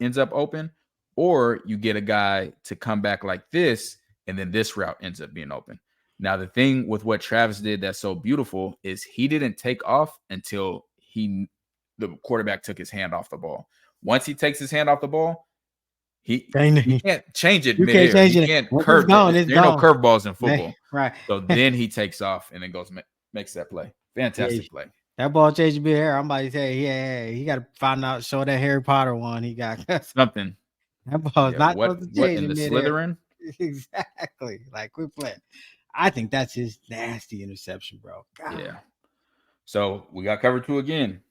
ends up open, or you get a guy to come back like this, and then this route ends up being open. Now, the thing with what Travis did that's so beautiful is he didn't take off until the quarterback took his hand off the ball. Once he takes his hand off the ball, he can't change it midair. He can't curve it. There are no curveballs in football. Right. So then he takes off and then goes makes that play. Fantastic play. That ball changed a bit hair. I'm about to say, yeah, he got to find out, show that Harry Potter one he got. Something. That ball is not supposed to change in the Slytherin? Exactly. Like, quit playing. I think that's his nasty interception, bro. God. Yeah. So we got cover 2 again.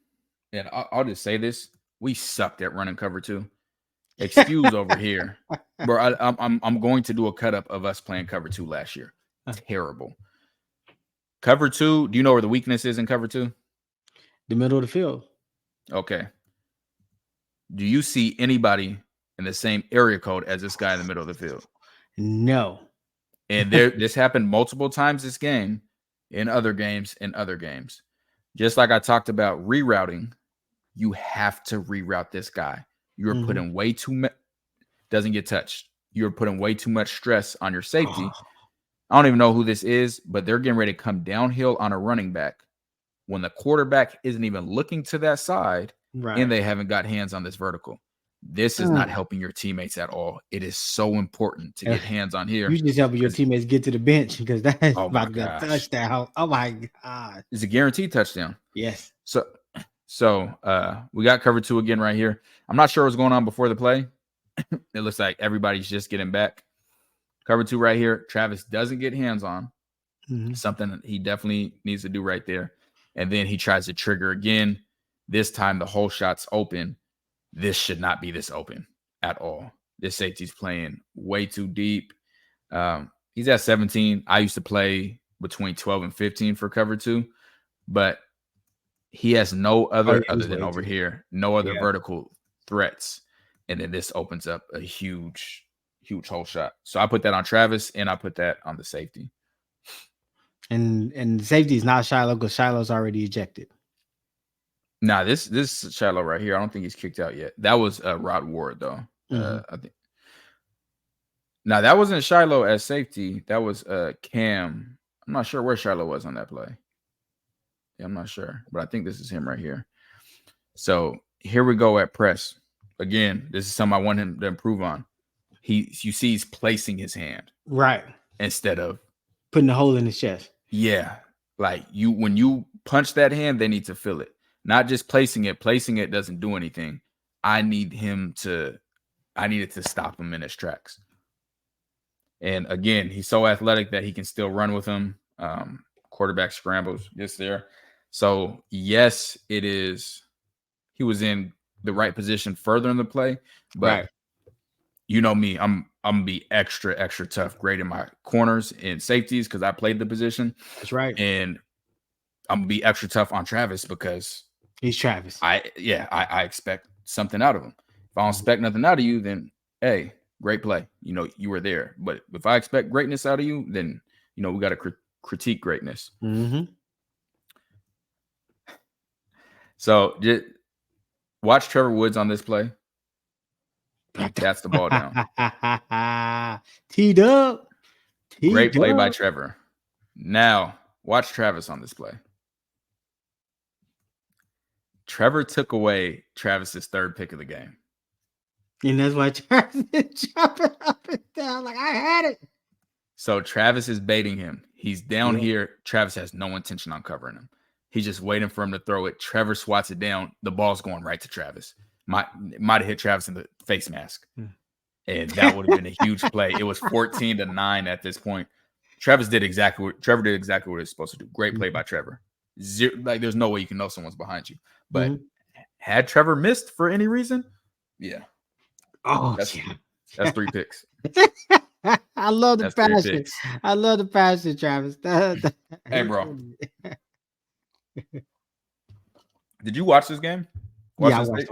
And I'll just say this. We sucked at running cover 2. Excuse over here, bro. I'm going to do a cut up of us playing cover 2 last year. Terrible. Cover 2. Do you know where the weakness is in cover 2? The middle of the field. Okay. Do you see anybody in the same area code as this guy in the middle of the field? No. And this happened multiple times this game, in other games, Just like I talked about rerouting, you have to reroute this guy. You're putting way too much, doesn't get touched. You're putting way too much stress on your safety. I don't even know who this is, but they're getting ready to come downhill on a running back when the quarterback isn't even looking to that side, and they haven't got hands on this vertical. This is not helping your teammates at all. It is so important to get hands on here. You just helping your teammates get to the bench because that's about to be a touchdown. Oh my God. It's a guaranteed touchdown. Yes. So we got cover 2 again right here. I'm not sure what's going on before the play. It looks like everybody's just getting back. Cover 2 right here. Travis doesn't get hands on. Something that he definitely needs to do right there. And then he tries to trigger again. This time the whole shot's open. This should not be this open at all. This safety's playing way too deep. He's at 17. I used to play between 12 and 15 for cover 2, but he has no other than over here, no other vertical threats. And then this opens up a huge hole shot. So I put that on Travis and I put that on the safety. And the safety is not Shiloh because Shiloh's already ejected. Nah, this Shiloh right here, I don't think he's kicked out yet. That was Rod Ward though. I think. Now that wasn't Shiloh as safety. That was Cam. I'm not sure where Shiloh was on that play. Yeah, I'm not sure, but I think this is him right here. So here we go at press. Again, this is something I want him to improve on. You see he's placing his hand. Right. Instead of putting a hole in his chest. Yeah. Like when you punch that hand, they need to feel it. Not just placing it. Placing it doesn't do anything. I needed to stop him in his tracks. And again, he's so athletic that he can still run with him. Quarterback scrambles, gets there. So yes, it is. He was in the right position further in the play, but you know me, I'm gonna be extra tough grading my corners and safeties because I played the position. That's right. And I'm gonna be extra tough on Travis because he's Travis. I expect something out of him. If I don't expect nothing out of you, then hey, great play. You know, you were there. But if I expect greatness out of you, then you know we got to critique greatness. So just watch Trevor Woods on this play. That's the ball down. Teed up. Great play by Trevor. Now watch Travis on this play. Trevor took away Travis's third pick of the game. And that's why Travis is jumping up and down like I had it. So Travis is baiting him. He's down here. Travis has no intention on covering him. He's just waiting for him to throw it. Trevor swats it down. The ball's going right to Travis. Might have hit Travis in the face mask. And that would have been a huge play. It was 14-9 at this point. Trevor did exactly what he was supposed to do. Great play by Trevor. There's no way you can know someone's behind you. But had Trevor missed for any reason, that's 3 picks. I love the passion. I love the passion, Travis. Hey, bro. Did you watch this game? I watched.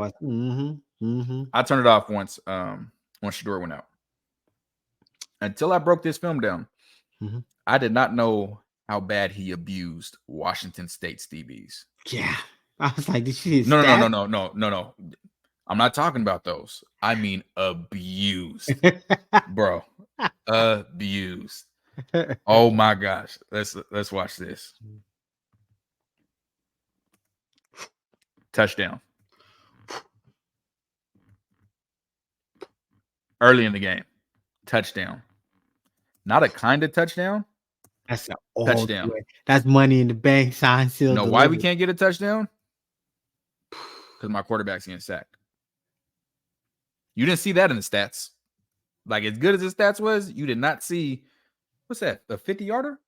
I turned it off once Shadur went out. Until I broke this film down, I did not know how bad he abused Washington State's DBs. Yeah. I was like, did she No. I'm not talking about those. I mean abused. Bro. Abused. Oh my gosh. Let's watch this. Touchdown. Early in the game. Touchdown. Not a kind of touchdown. That's a touchdown. That's money in the bank. Sign seal. No, why we can't get a touchdown? Because my quarterback's getting sacked. You didn't see that in the stats. Like as good as the stats was, you did not see what's that? A 50-yarder?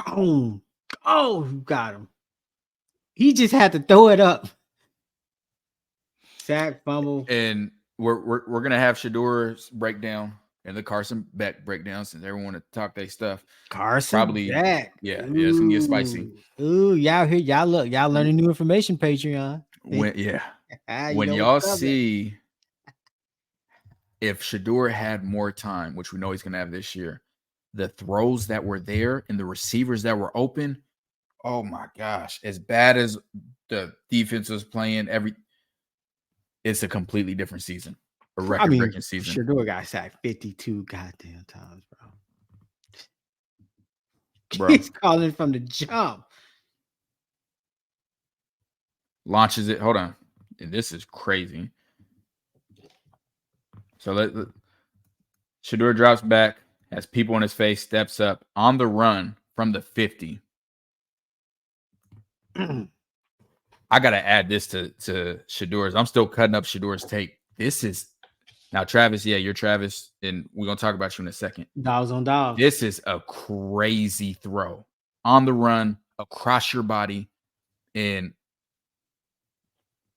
Oh, you got him. He just had to throw it up. Sack, fumble. And we're gonna have Shadur's breakdown and the Carson Beck breakdown since everyone want to talk their stuff. Carson Beck. Yeah, it's gonna get spicy. Ooh, y'all here, y'all learning new information, Patreon. When y'all see if Shadur had more time, which we know he's gonna have this year, the throws that were there and the receivers that were open, oh my gosh, as bad as the defense was playing, it's a completely different season. A record-breaking season. Shadur got sacked 52 goddamn times, bro. He's calling from the jump. Launches it. Hold on. And this is crazy. So Shadur drops back, has people in his face, steps up on the run from the 50. I got to add this to Shadur's. I'm still cutting up Shadur's tape. This is now, Travis. Yeah, you're Travis, and we're going to talk about you in a second. Dogs on dogs. This is a crazy throw on the run across your body. And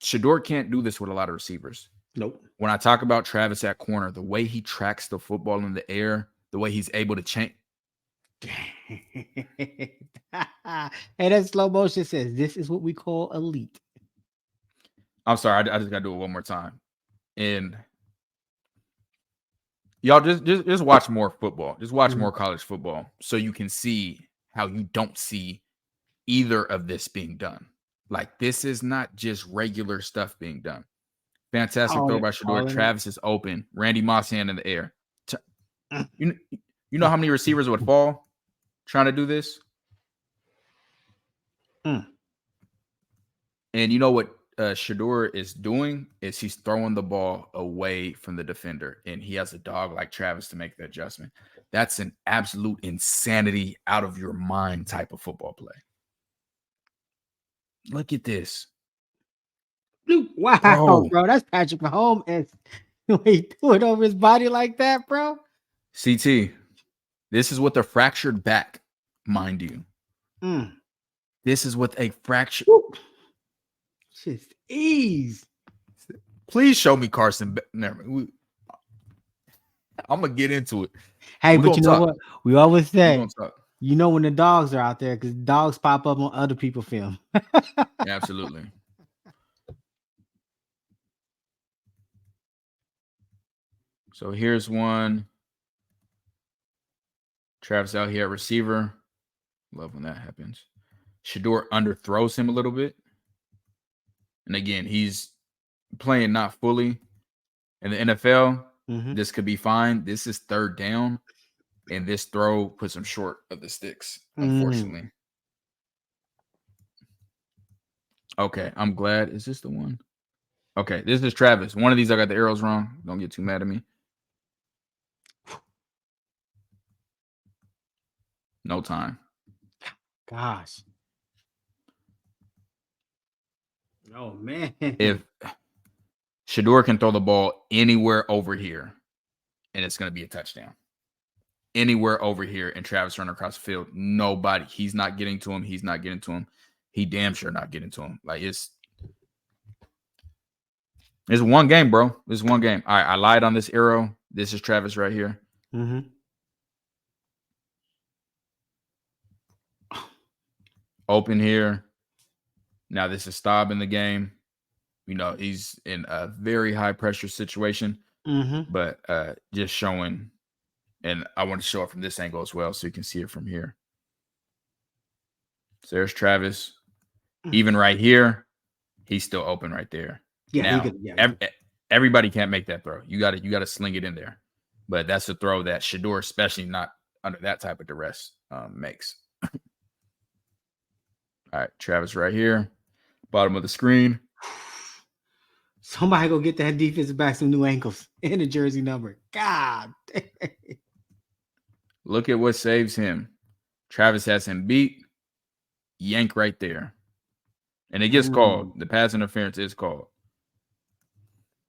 Shadur can't do this with a lot of receivers. Nope. When I talk about Travis at corner, the way he tracks the football in the air, the way he's able to change. And that slow motion says, this is what we call elite. I'm sorry. I just got to do it one more time. And y'all just watch more football. Just watch more college football so you can see how you don't see either of this being done. Like, this is not just regular stuff being done. Fantastic throw by Shadur. Travis is open. Randy Moss hand in the air. You know how many receivers would fall trying to do this? And you know what Shadur is doing is he's throwing the ball away from the defender, and he has a dog like Travis to make the adjustment. That's an absolute insanity, out of your mind type of football play. Look at this. Wow, bro. That's Patrick Mahomes. And he threw it over his body like that, bro. CT, this is with a fractured back, mind you. This is with a fracture. Just ease. Please show me Carson. Never mind. I'm going to get into it. Hey, but you know what? We always say, you know when the dogs are out there, because dogs pop up on other people's film. Absolutely. So here's one. Travis out here at receiver. Love when that happens. Shadur underthrows him a little bit. And again, he's playing not fully. In the NFL, this could be fine. This is third down. And this throw puts him short of the sticks, unfortunately. Okay, I'm glad. Is this the one? Okay, this is Travis. One of these, I got the arrows wrong. Don't get too mad at me. No time. Gosh. Oh, man. If Shadur can throw the ball anywhere over here, and it's going to be a touchdown. Anywhere over here, and Travis running across the field, nobody. He's not getting to him. He's not getting to him. He damn sure not getting to him. Like, it's one game, bro. It's one game. All right, I lied on this arrow. This is Travis right here. Open here. Now this is Staub in the game. You know, he's in a very high pressure situation, but just showing, and I want to show it from this angle as well so you can see it from here. So there's Travis. Even right here, he's still open right there. Yeah, now, everybody can't make that throw. You got to sling it in there. But that's a throw that Shadur, especially not under that type of duress, makes. All right, Travis right here, bottom of the screen. Somebody go get that defensive back some new ankles and a jersey number. God dang. Look at what saves him. Travis has him beat. Yank right there. And it gets called. The pass interference is called.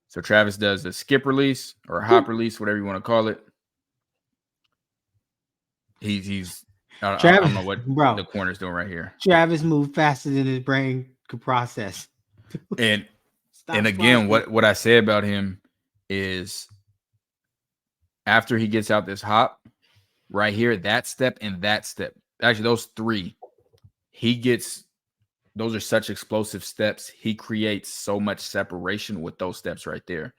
So Travis does a skip release or a hop release, whatever you want to call it. I don't know what the corner's doing right here. Travis moved faster than his brain could process. And again, what I say about him is after he gets out this hop right here, that step and that step. Actually, those three, those are such explosive steps. He creates so much separation with those steps right there.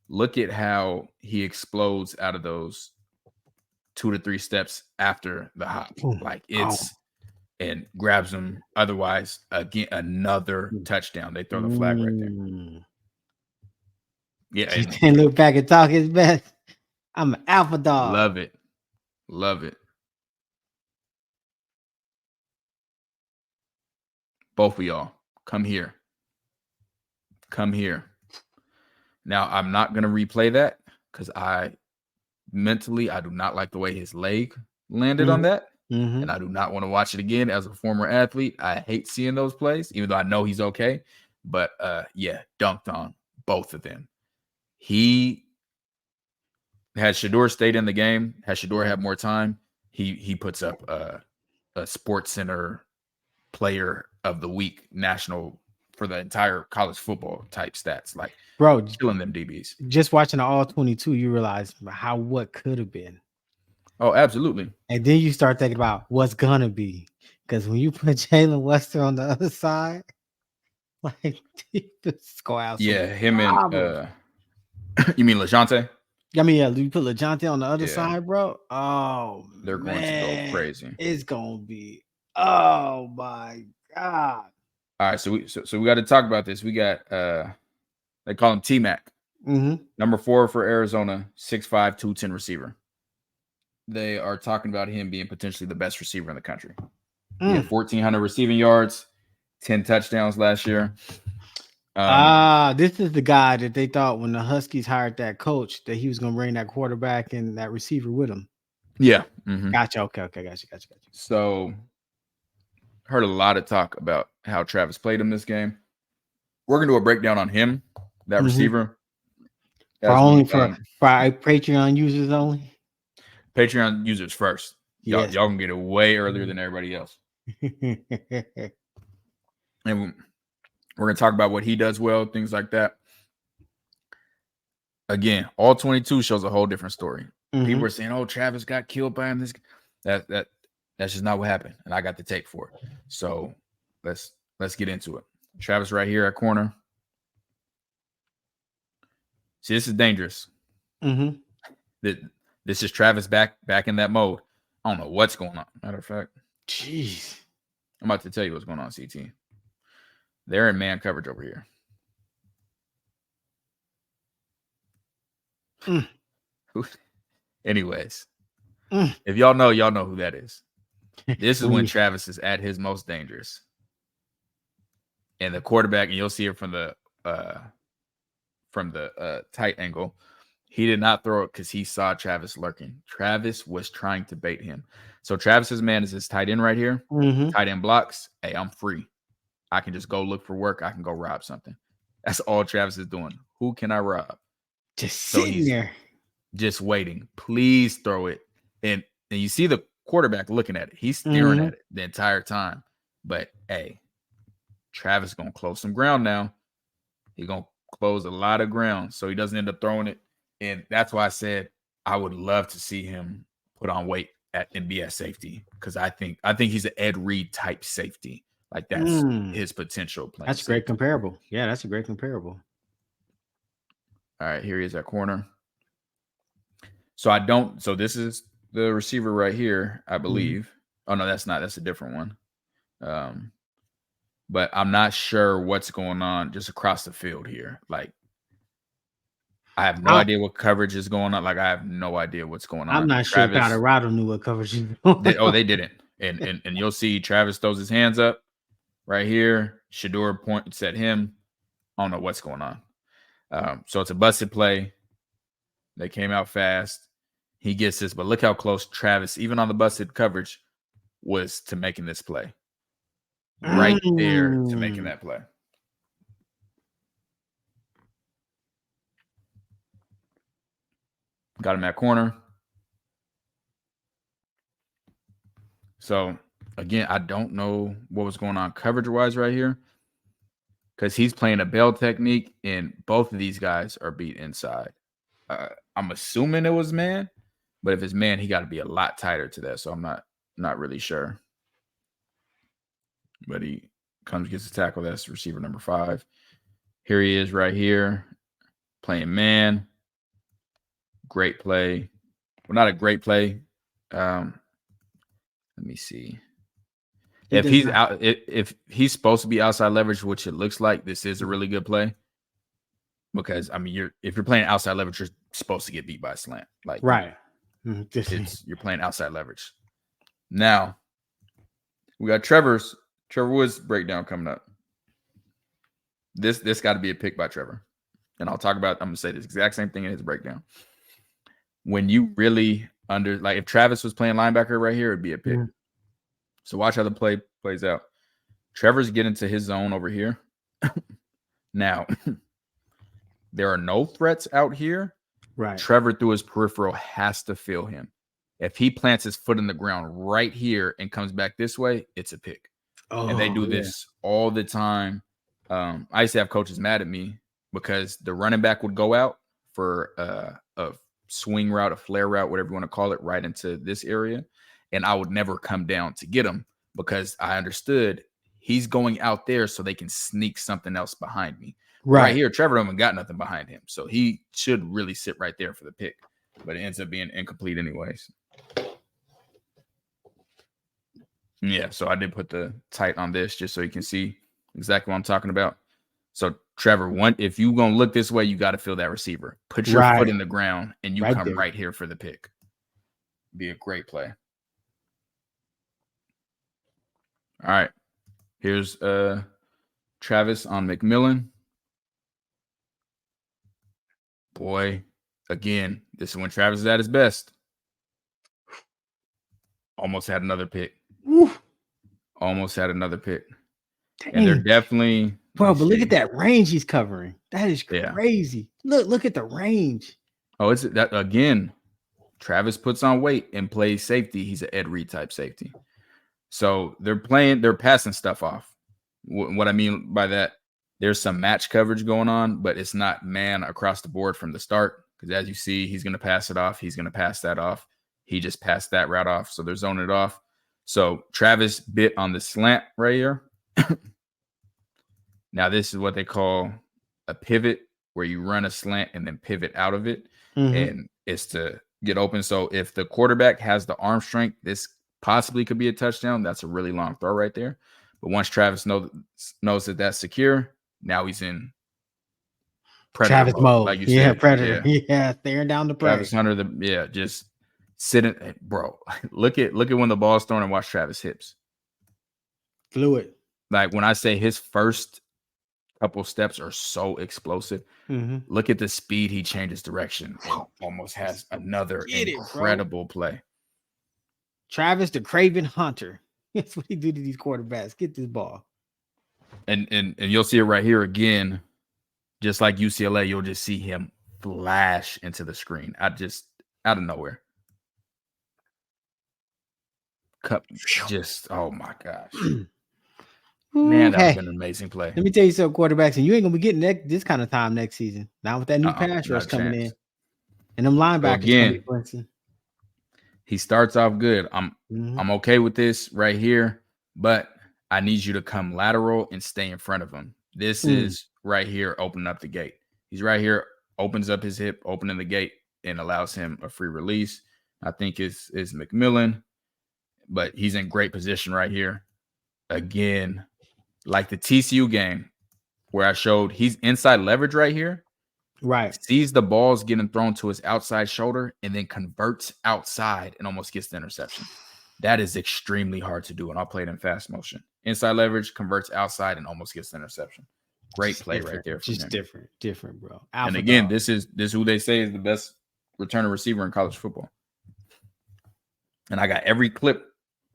Look at how he explodes out of those 2 to 3 steps after the hop. Like and grabs him. Otherwise, again, another touchdown. They throw the flag right there. Yeah, he can't look back and talk his best. I'm an alpha dog. Love it. Love it. Both of y'all, come here. Come here. Now, I'm not going to replay that because I do not like the way his leg landed on that. And I do not want to watch it again as a former athlete. I hate seeing those plays, even though I know he's okay. But, yeah, dunked on both of them. He had Shadur stayed in the game, had Shadur had more time, he puts up a Sports Center player of the week national for the entire college football type stats. Like, bro, killing them DBs. Just watching the all 22, you realize what could have been. Oh, absolutely. And then you start thinking about what's gonna be. Because when you put Jalen Wester on the other side, like this go out. Yeah, him and you mean LeJounte? I mean, yeah, you put LeJounte on the other side, bro. Oh, they're going to go crazy. It's gonna be, oh my god. All right, so we got to talk about this. We got they call him T-Mac. Number 4 for Arizona, 6'5", 210 receiver. They are talking about him being potentially the best receiver in the country. He had 1,400 receiving yards, 10 touchdowns last year. This is the guy that they thought when the Huskies hired that coach that he was going to bring that quarterback and that receiver with him. Yeah. Gotcha. Okay. Gotcha. So heard a lot of talk about how Travis played him this game. We're going to do a breakdown on him, that receiver. For our Patreon users only? Patreon users first. Y'all can get it way earlier than everybody else. And we're going to talk about what he does well, things like that. Again, all 22 shows a whole different story. People are saying, "Oh, Travis got killed by him." That's just not what happened, and I got the tape for it. So let's get into it. Travis right here at corner. See, this is dangerous. This is Travis back in that mode. I don't know what's going on. Matter of fact, jeez, I'm about to tell you what's going on, CT. They're in man coverage over here. Anyways, if y'all know who that is. This is when Travis is at his most dangerous. And the quarterback, and you'll see it from the tight angle, he did not throw it because he saw Travis lurking. Travis was trying to bait him. So Travis's man is his tight end right here. Tight end blocks. Hey, I'm free. I can just go look for work. I can go rob something. That's all Travis is doing. Who can I rob? Just sitting there. Just waiting. Please throw it. And you see the quarterback looking at it. He's staring at it the entire time. But, hey, Travis is going to close some ground now. He's going to close a lot of ground so he doesn't end up throwing it. And that's why I said I would love to see him put on weight and be at safety because I think he's an Ed Reed type safety. Like that's his potential. That's a great comparable. Yeah, that's a great comparable. All right, here he is at corner. So this is the receiver right here, I believe. Oh no, that's not. That's a different one. But I'm not sure what's going on just across the field here. Like, I have no idea what coverage is going on. Like, I have no idea what's going on. I'm not sure Colorado knew what coverage is going on. They didn't. And you'll see Travis throws his hands up right here. Shadur points at him. I don't know what's going on. So it's a busted play. They came out fast. He gets this, but look how close Travis, even on the busted coverage, was to making this play. Right there to making that play. Got him at corner. So, again, I don't know what was going on coverage-wise right here because he's playing a bail technique, and both of these guys are beat inside. I'm assuming it was man, but if it's man, he got to be a lot tighter to that. So I'm not really sure. But he comes, gets the tackle. That's receiver number 5. Here he is right here playing man. Great play. Well, not a great play. Let me see. If he's supposed to be outside leverage, which it looks like, this is a really good play. Because I mean, if you're playing outside leverage, you're supposed to get beat by a slant. Like right. You're playing outside leverage. Now we got Trevor Woods breakdown coming up. This got to be a pick by Trevor. And I'm going to say this exact same thing in his breakdown. When you really if Travis was playing linebacker right here, it'd be a pick. Mm-hmm. So watch how the play plays out. Trevor's getting to his zone over here. Now, there are no threats out here. Right. Trevor through his peripheral has to feel him. If he plants his foot in the ground right here and comes back this way, it's a pick. And they do this all the time. I used to have coaches mad at me because the running back would go out for a swing route, a flare route, whatever you want to call it, right into this area. And I would never come down to get him because I understood he's going out there so they can sneak something else behind me. Right here, Trevor haven't got nothing behind him. So he should really sit right there for the pick. But it ends up being incomplete anyways. Yeah, so I did put the tight on this just so you can see exactly what I'm talking about. So Trevor, if you going to look this way, you got to feel that receiver. Put your foot in the ground and you come right here for the pick. Be a great play. All right. Here's Travis on McMillan. Boy, again, this is when Travis is at his best. Almost had another pick. Oof. Almost had another pick. Dang. And they're definitely... Bro, but look at that range he's covering. That is crazy. Yeah. Look at the range. Oh, it's that again. Travis puts on weight and plays safety. He's an Ed Reed type safety. So they're passing stuff off. What I mean by that, there's some match coverage going on, but it's not man across the board from the start. Because as you see, he's going to pass it off. He's going to pass that off. He just passed that route off. So they're zoning it off. So Travis bit on the slant right here. Now, this is what they call a pivot, where you run a slant and then pivot out of it. Mm-hmm. And it's to get open. So if the quarterback has the arm strength, this possibly could be a touchdown. That's a really long throw right there. But once Travis knows that that's secure, now he's in predator Travis mode. Like you said. Predator. Yeah, staring down the prey. Travis Hunter, just sitting. Bro, look at when the ball's thrown and watch Travis hips. Fluid. Like when I say his first couple steps are so explosive, look at the speed he changes direction. It almost has another incredible play. Travis the Craven Hunter. That's what he do to these quarterbacks. Get this ball. And you'll see it right here again. Just like UCLA, you'll just see him flash into the screen. Out of nowhere. Oh my gosh. Man, that was an amazing play. Let me tell you something, quarterbacks, and you ain't gonna be getting this kind of time next season. Now with that new pass rush coming in, and them linebackers again. He starts off good. I'm okay with this right here, but I need you to come lateral and stay in front of him. This is right here, opening up the gate. He's right here, opens up his hip, opening the gate, and allows him a free release. I think is McMillan, but he's in great position right here. Again, like the TCU game where I showed he's inside leverage right here. Right. Sees the balls getting thrown to his outside shoulder and then converts outside and almost gets the interception. That is extremely hard to do, and I'll play it in fast motion. Inside leverage, converts outside, and almost gets the interception. Great play right there. Just different, bro. Alpha and again, this is who they say is the best returner receiver in college football. And I got every clip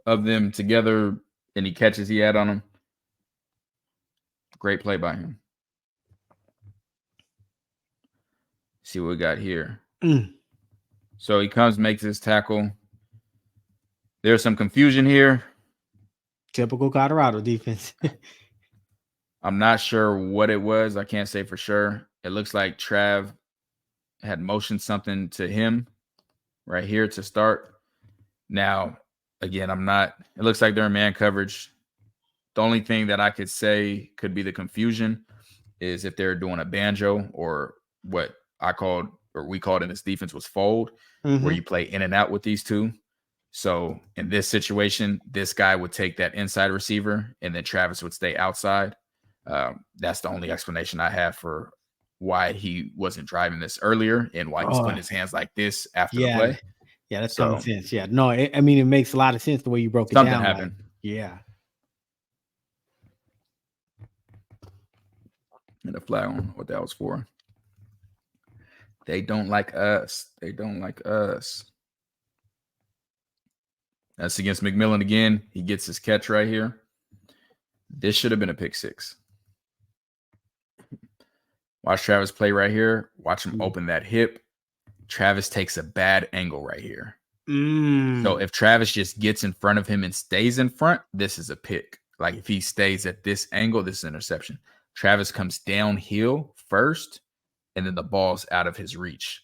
of them together, any catches he had on them. Great play by him. See what we got here. So he comes, makes his tackle. There's some confusion here. Typical Colorado defense. I'm not sure what it was. I can't say for sure. It looks like Trav had motioned something to him right here to start. Now, again, it looks like they're in man coverage. The only thing that I could say could be the confusion is if they're doing a banjo, or what we called in this defense was fold, where you play in and out with these two. So in this situation, this guy would take that inside receiver and then Travis would stay outside. That's the only explanation I have for why he wasn't driving this earlier and why he's putting his hands like this after the play. Yeah, that's common sense. Yeah, no, I mean, it makes a lot of sense the way you broke it down. Something happened. Yeah. And a flag on what that was for. They don't like us. They don't like us. That's against McMillan again. He gets his catch right here. This should have been a pick six. Watch Travis play right here. Watch him open that hip. Travis takes a bad angle right here. So if Travis just gets in front of him and stays in front, this is a pick. Like if he stays at this angle, this is interception. Travis comes downhill first, and then the ball's out of his reach.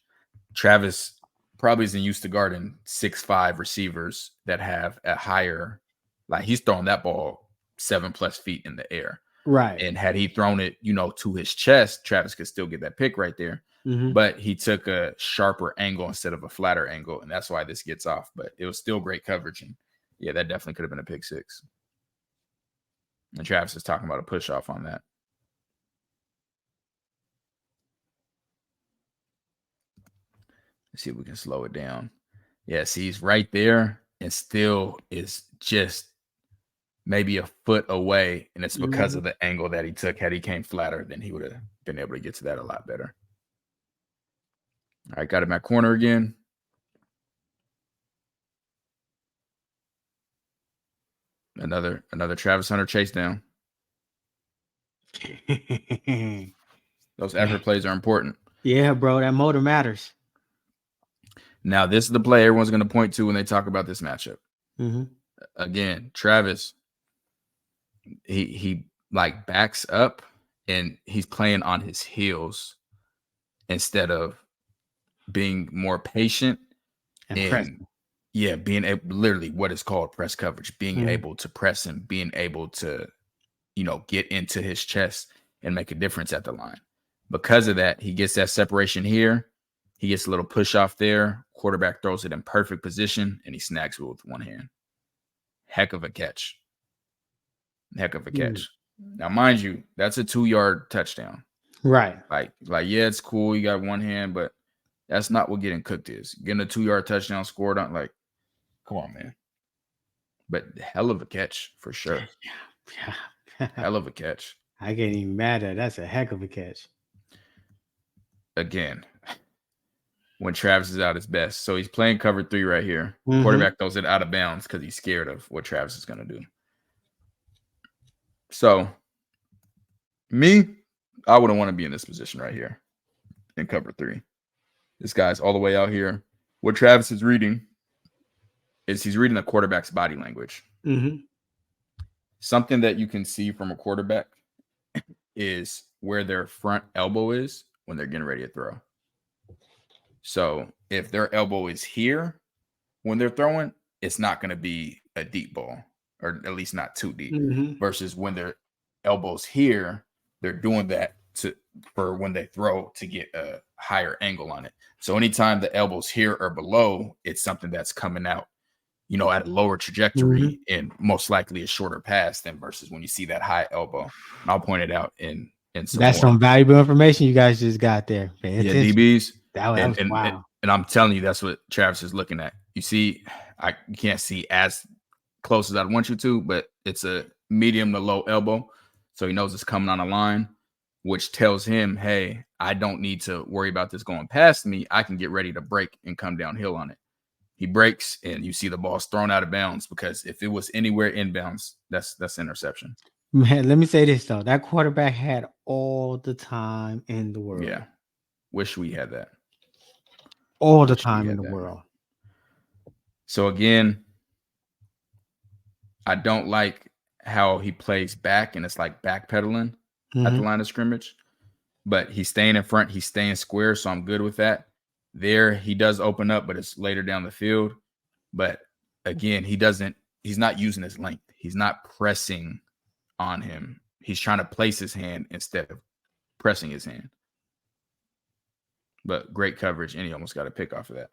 Travis probably isn't used to guarding 6'5" receivers that have a higher, like he's throwing that ball 7+ feet in the air. Right. And had he thrown it, to his chest, Travis could still get that pick right there. But he took a sharper angle instead of a flatter angle, and that's why this gets off. But it was still great coverage. And yeah, that definitely could have been a pick six. And Travis is talking about a push off on that. Let's see if we can slow it down. Yeah, see, he's right there and still is just maybe a foot away. And it's because of the angle that he took. Had he came flatter, then he would have been able to get to that a lot better. All right, got him at corner again. Another Travis Hunter chase down. Those effort plays are important. Yeah, bro, that motor matters. Now, this is the play everyone's going to point to when they talk about this matchup. Again, Travis, he like backs up and he's playing on his heels instead of being more patient and being able, literally what is called press coverage, being able to press him, being able to, get into his chest and make a difference at the line. Because of that, he gets that separation here. He gets a little push off there. Quarterback throws it in perfect position and he snags it with one hand. Heck of a catch. Now, mind you, that's a 2-yard touchdown. Right. Like, yeah, it's cool. You got one hand, but that's not what getting cooked is. Getting a 2-yard touchdown scored on, like, come on, man. But hell of a catch for sure. Yeah. Hell of a catch. I can't even mad at it. That's a heck of a catch. Again, when Travis is out his best. So he's playing cover 3 right here. Quarterback throws it out of bounds because he's scared of what Travis is going to do. So, I wouldn't want to be in this position right here in cover 3. This guy's all the way out here. What Travis is reading is he's reading the quarterback's body language. Something that you can see from a quarterback is where their front elbow is when they're getting ready to throw. So if their elbow is here when they're throwing, it's not going to be a deep ball, or at least not too deep. Versus when their elbow's here, they're doing that for when they throw to get a higher angle on it. So anytime the elbow's here or below, it's something that's coming out, at a lower trajectory and most likely a shorter pass than versus when you see that high elbow. And I'll point it out in some That's some valuable information you guys just got there. Yeah, DBs. That was wow. And I'm telling you, that's what Travis is looking at. You see, you can't see as close as I'd want you to, but it's a medium to low elbow. So he knows it's coming on a line, which tells him, hey, I don't need to worry about this going past me. I can get ready to break and come downhill on it. He breaks, and you see the ball's thrown out of bounds, because if it was anywhere inbounds, that's interception. Man, let me say this, though. That quarterback had all the time in the world. Yeah. Wish we had that. All the time in the world. So, again, I don't like how he plays back, and it's like backpedaling at the line of scrimmage. but he's staying in front. He's staying square, so I'm good with that. There, he does open up, but it's later down the field. But again, he's not using his length. He's not pressing on him. He's trying to place his hand instead of pressing his hand. But great coverage, and he almost got a pick off of that.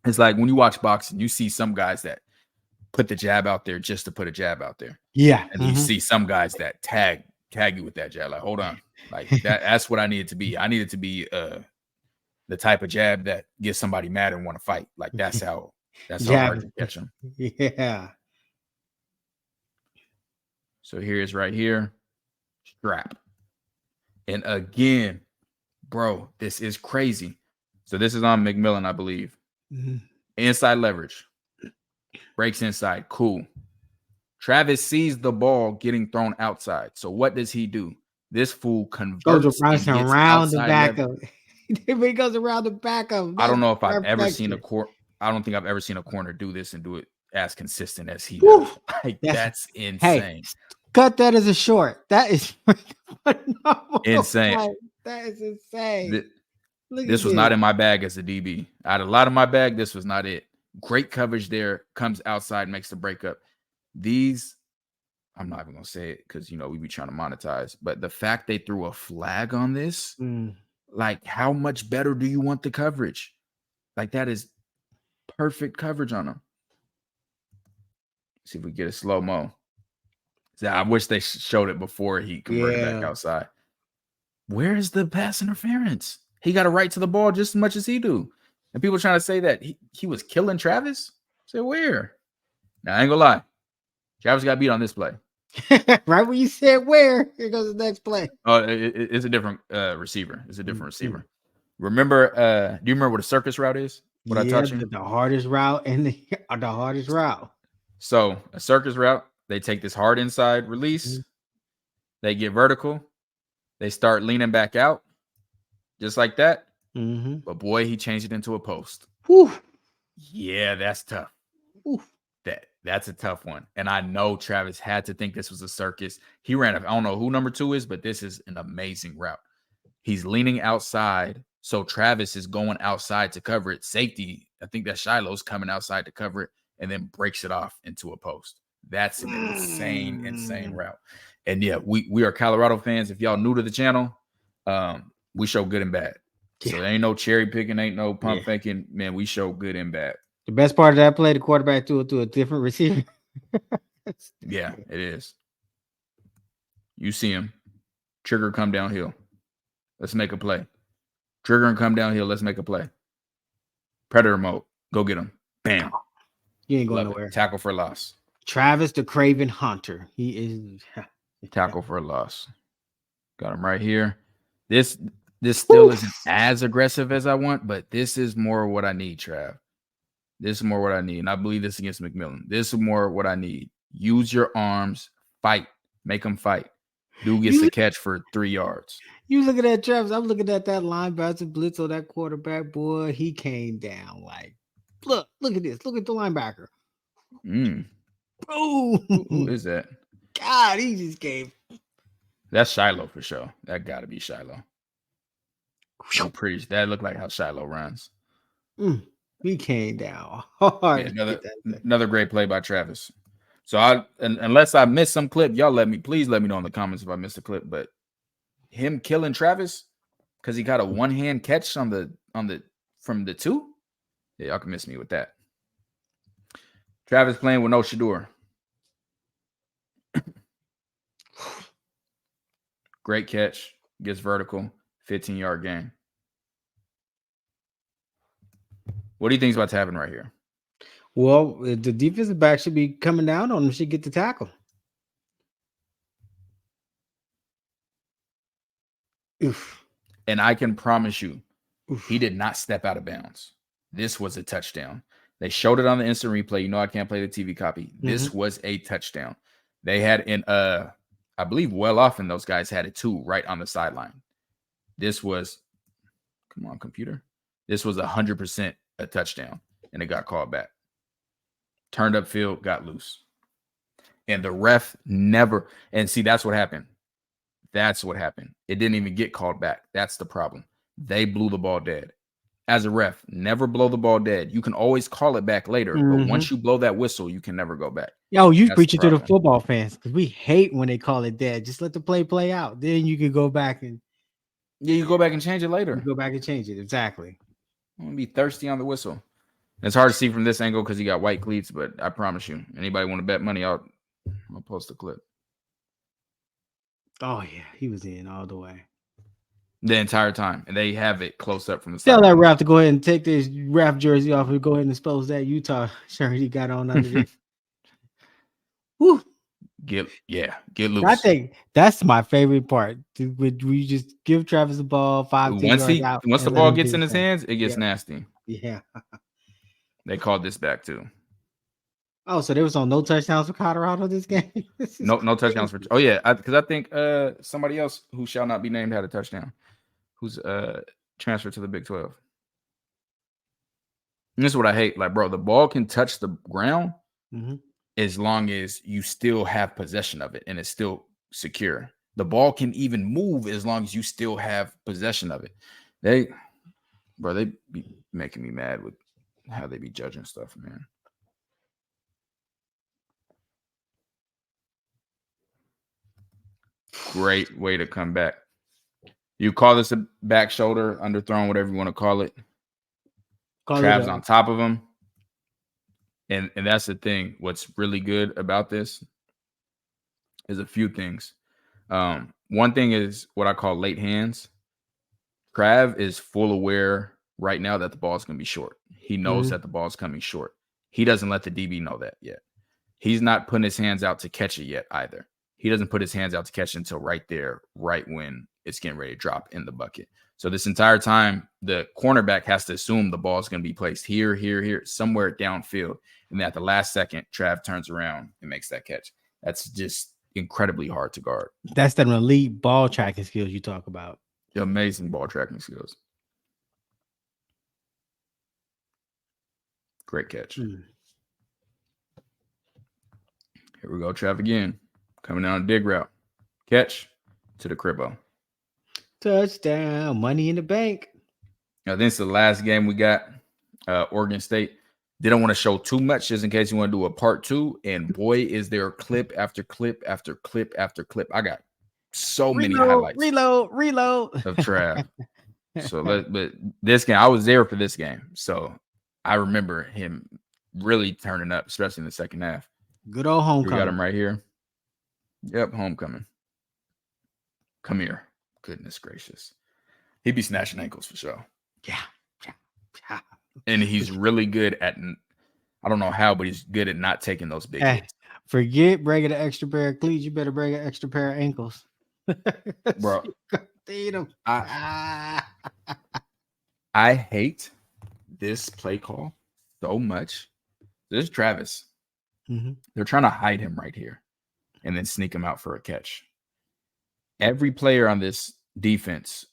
It's like when you watch boxing, you see some guys that put the jab out there just to put a jab out there. Yeah. And you see some guys that tag you with that jab. Like, hold on. Like that's what I needed to be. I needed to be the type of jab that gets somebody mad and want to fight. Like that's how hard to catch them. Yeah. So here's right here. Strap. And again, bro, this is crazy. So this is on McMillan, I believe. Mm-hmm. Inside leverage. Breaks inside. Cool. Travis sees the ball getting thrown outside. So what does he do? This fool converts around the back of it. He goes around the back of him. I don't know if I've ever seen I don't think I've ever seen a corner do this and do it as consistent as he does. Like, that's insane. Hey, cut that as a short. That is insane. Like, that is insane. This was not in my bag as a DB. I had a lot in my bag. This was not it. Great coverage there. Comes outside, makes the breakup. These, I'm not even going to say it because, you know, we be trying to monetize. But the fact they threw a flag on this, like, how much better do you want the coverage? Like, that is perfect coverage on them. See if we get a slow-mo. I wish they showed it before he converted back outside. Where is the pass interference? He got a right to the ball just as much as he do. And people trying to say that he was killing Travis. Say where? Now, I ain't gonna lie. Travis got beat on this play. Right when you said where, here goes the next play. Oh, it's a different receiver. It's a different receiver. Remember, do you remember what a circus route is? What I taught you? The hardest route and the hardest route. So a circus route, they take this hard inside release. They get vertical. They start leaning back out. Just like that. But boy, he changed it into a post. Whew. Yeah, that's tough. That's a tough one. And I know Travis had to think this was a circus. He ran I don't know who number 2 is, but this is an amazing route. He's leaning outside. So Travis is going outside to cover it. Safety, I think that Shiloh's coming outside to cover it and then breaks it off into a post. That's an insane route. And yeah, we are Colorado fans. If y'all new to the channel, we show good and bad. So there ain't no cherry picking, ain't no pump faking. Man, we show good and bad. The best part of that play, the quarterback threw it to a different receiver. Yeah, it is. You see him. Trigger come downhill. Let's make a play. Trigger and come downhill. Let's make a play. Predator mode. Go get him. Bam. You ain't going nowhere. Tackle for loss. Travis the Craven Hunter. He is tackle for a loss. Got him right here. This still isn't as aggressive as I want, but this is more what I need, Trav. This is more what I need. And I believe this against McMillan. This is more what I need. Use your arms. Fight. Make them fight. Dude gets the catch for 3 yards. You looking at Travis. I'm looking at that linebacker blitz on that quarterback. Boy, he came down like, look at this. Look at the linebacker. Boom. Who is that? God, he just gave. That's Shiloh for sure. That got to be Shiloh. That looked like how Shiloh runs. He came down hard. Yeah, another great play by Travis. So unless I missed some clip, please let me know in the comments if I missed a clip. But him killing Travis because he got a one-hand catch on the from the 2. Yeah, y'all can miss me with that. Travis playing with no Shadur. Great catch. Gets vertical. 15-yard gain. What do you think is about to happen right here? Well, the defensive back should be coming down on him. Should get the tackle. Oof. And I can promise you, he did not step out of bounds. This was a touchdown. They showed it on the instant replay. You know I can't play the TV copy. This was a touchdown. They had I believe well off, and those guys had it too, right on the sideline. This was, come on, computer. This was 100% a touchdown, and it got called back. Turned up field, got loose. And the ref never, and see, that's what happened. That's what happened. It didn't even get called back. That's the problem. They blew the ball dead. As a ref, never blow the ball dead. You can always call it back later, but once you blow that whistle, you can never go back. Yo, you That's preaching the to the problem. football fans because we hate when they call it dead. Just let the play out. Then you can go back and you go back and change it later. go back and change it. Exactly. I'm gonna be thirsty on the whistle. It's hard to see from this angle because you got white cleats, but I promise you, anybody want to bet money, I'll post a clip. Oh yeah, he was in all the way The entire time, and they have it close up from the Tell side. that ref to go ahead and take this ref jersey off and go ahead and expose that Utah shirt he got on under it. Woo. Get loose. I think that's my favorite part. We just give Travis the ball 5 Once the ball gets in his hands, it gets nasty. Yeah. They called this back too. Oh, so there was no touchdowns for Colorado this game? No touchdowns for. Oh yeah, because I think somebody else who shall not be named had a touchdown. Who's transferred to the Big 12. And this is what I hate. Like, bro, the ball can touch the ground as long as you still have possession of it and it's still secure. The ball can even move as long as you still have possession of it. They be making me mad with how they be judging stuff, man. Great way to come back. You call this a back shoulder, underthrown, whatever you want to call it. Trav's on top of him. And that's the thing. What's really good about this is a few things. One thing is what I call late hands. Trav is full aware right now that the ball is going to be short. He knows that the ball is coming short. He doesn't let the DB know that yet. He's not putting his hands out to catch it yet either. He doesn't put his hands out to catch it until right there, right when it's getting ready to drop in the bucket. So this entire time, the cornerback has to assume the ball is going to be placed here, somewhere downfield. And then at the last second, Trav turns around and makes that catch. That's just incredibly hard to guard. That's that elite ball tracking skills you talk about. The amazing ball tracking skills. Great catch. Here we go, Trav again. Coming down a dig route. Catch to the cribbo. Touchdown. Money in the bank. Now, this is the last game we got. Oregon State. Didn't want to show too much just in case you want to do a part 2. And boy, is there clip after clip after clip after clip. I got so many highlights. Reload. Of Trav. But this game, I was there for this game. So I remember him really turning up, especially in the second half. Good old homecoming. We got him right here. Yep, homecoming. Come here. Goodness gracious. He'd be snatching ankles for sure. Yeah. And he's really good at, I don't know how, but he's good at not taking those big hits. Forget bringing an extra pair of cleats. You better bring an extra pair of ankles. Bro, I hate this play call so much. This is Travis. They're trying to hide him right here and then sneak him out for a catch. Every player on this defense